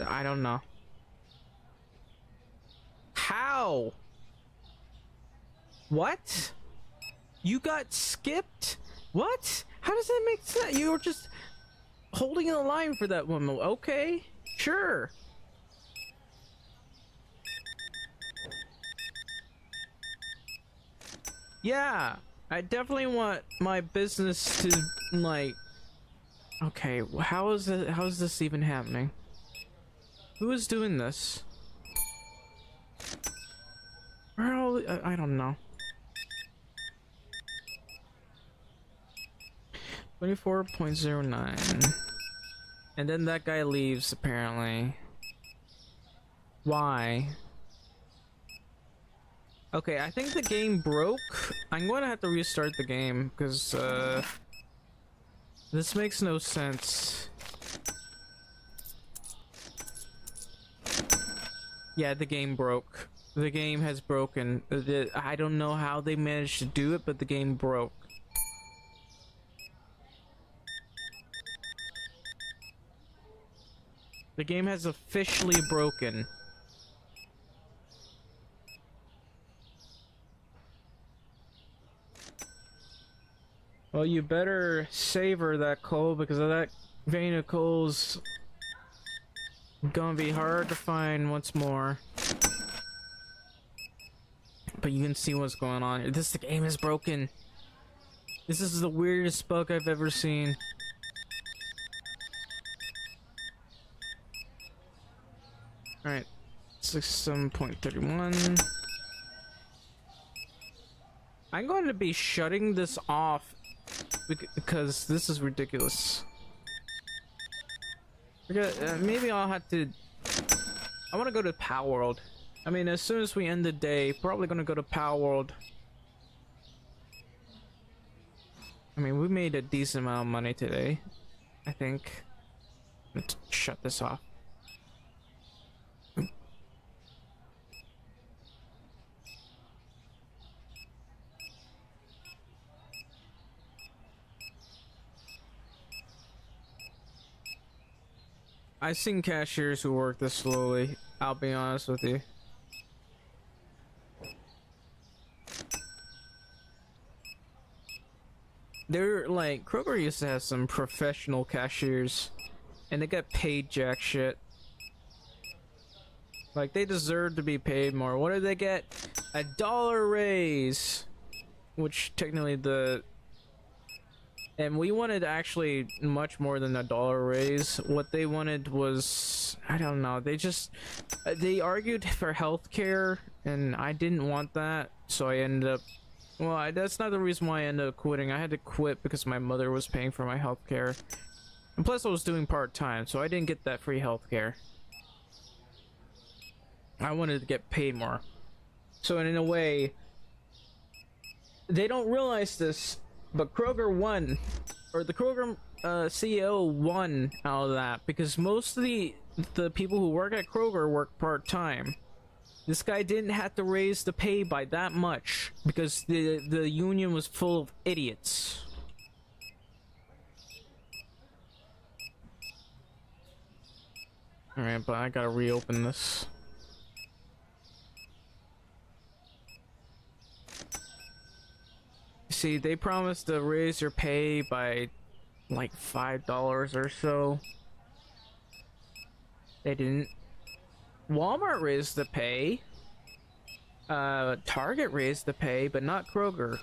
I don't know. How? What? You got skipped? What? How does that make sense? You were just holding in the line for that woman. Okay, sure. Yeah, I definitely want my business to, like... Okay, how is it? How is this even happening? Who is doing this? Where are all I don't know. 24.09. And then that guy leaves, apparently. Why? Okay, I think the game broke. I'm going to have to restart the game, because, this makes no sense. Yeah, the game broke. The game has broken. I don't know how they managed to do it, but the game broke. The game has officially broken. Well, you better savor that coal, because of that vein of coal's gonna be hard to find once more. But you can see what's going on. The game is broken. This is the weirdest bug I've ever seen. Alright, 67.31. I'm going to be shutting this off because this is ridiculous. Maybe I'll have to... I want to go to Power World. I mean, as soon as we end the day, probably gonna go to Power World. I mean, we made a decent amount of money today, I think. Let's shut this off. I've seen cashiers who work this slowly, I'll be honest with you. They're like, Kroger used to have some professional cashiers, and they got paid jack shit. Like, they deserve to be paid more. What did they get? $1 raise! Which, technically, and we wanted actually much more than $1 raise. What they wanted was, I don't know, they argued for healthcare, and I didn't want that, so I ended up, well, that's not the reason why I ended up quitting. I had to quit because my mother was paying for my healthcare. And plus I was doing part-time, so I didn't get that free healthcare. I wanted to get paid more. So in a way, they don't realize this, but Kroger won, or the Kroger CEO won out of that, because most of the people who work at Kroger work part-time. This guy didn't have to raise the pay by that much, because the union was full of idiots. Alright, but I gotta reopen this. See, they promised to raise your pay by like $5 or so. They didn't. Walmart raised the pay. Target raised the pay, but not Kroger.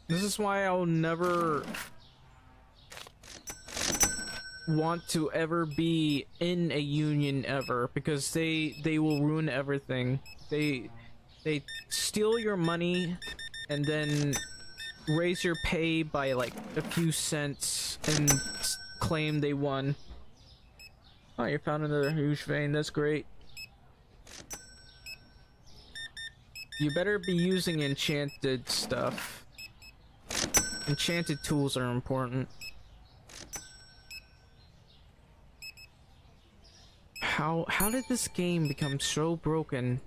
This is why I'll never want to ever be in a union ever, because they will ruin everything. They steal your money and then raise your pay by like a few cents and claim they won. Oh, you found another huge vein. That's great. You better be using enchanted stuff. Enchanted tools are important. How did this game become so broken?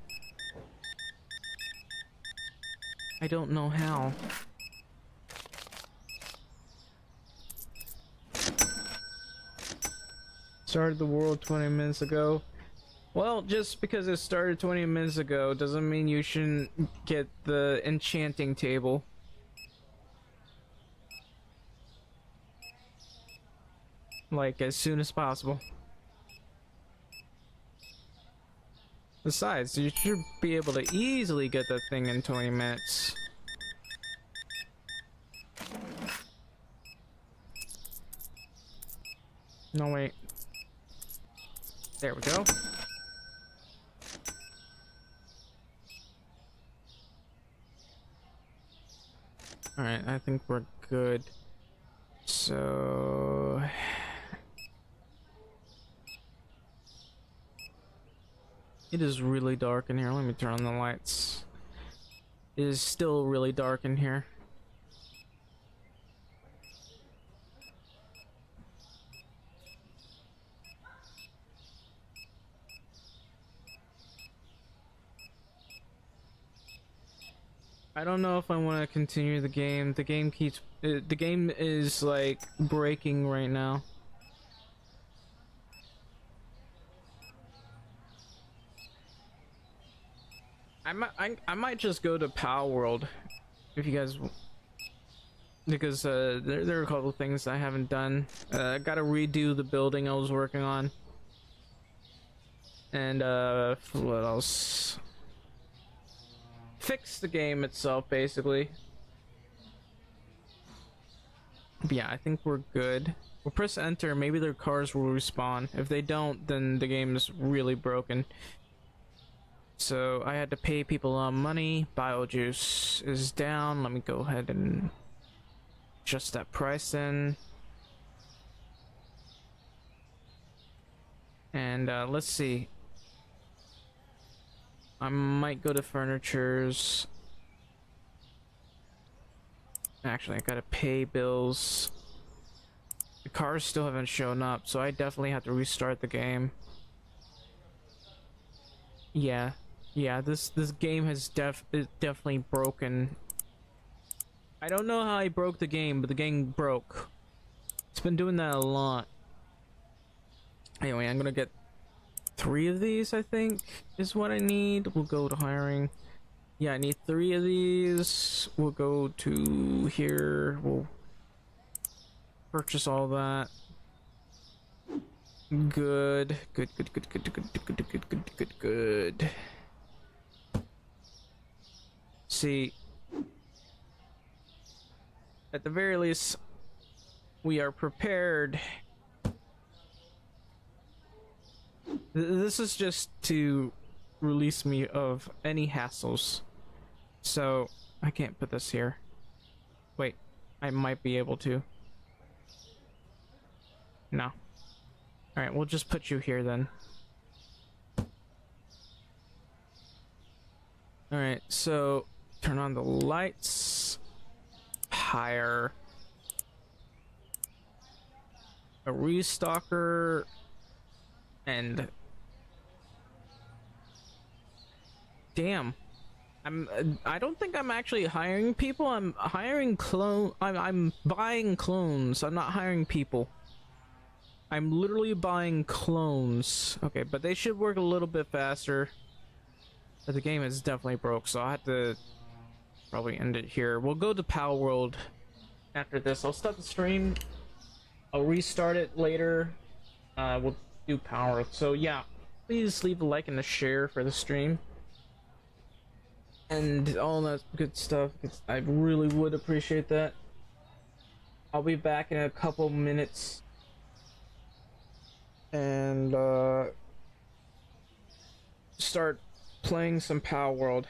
I don't know how. Started the world 20 minutes ago. Well, just because it started 20 minutes ago doesn't mean you shouldn't get the enchanting table. Like, as soon as possible. Besides, you should be able to easily get that thing in 20 minutes. No, wait. There we go. Alright, I think we're good. So... it is really dark in here. Let me turn on the lights. It is still really dark in here. I don't know if I want to continue the game. The game keeps... the game is like breaking right now. I might just go to Palworld if you guys, because there are a couple things I haven't done. I gotta redo the building I was working on, and what else? Fix the game itself, basically. But yeah, I think we're good. We'll press enter. Maybe their cars will respawn. If they don't, then the game is really broken. So I had to pay people money. Biojuice is down. Let me go ahead and adjust that price in. And let's see. I might go to furnitures. Actually, I gotta pay bills. The cars still haven't shown up, so I definitely have to restart the game. Yeah. Yeah, this game has definitely broken. I don't know how I broke the game, but the game broke. It's been doing that a lot. Anyway, I'm gonna get 3 of these, I think, is what I need. We'll go to hiring. Yeah, I need 3 of these. We'll go to here. We'll purchase all that. Good. Good. See, at the very least, we are prepared. This is just to release me of any hassles. So, I can't put this here. Wait, I might be able to. No. Alright, we'll just put you here then. Alright, so turn on the lights. Hire a restocker. And damn, I don't think I'm actually hiring people. I'm hiring I'm buying clones. I'm not hiring people. I'm literally buying clones. Okay, but they should work a little bit faster. But the game is definitely broke, so I have to probably end it here. We'll go to Palworld after this. I'll stop the stream. I'll restart it later. We'll do Palworld. So yeah, please leave a like and a share for the stream and all that good stuff. I really would appreciate that. I'll be back in a couple minutes and start playing some Palworld.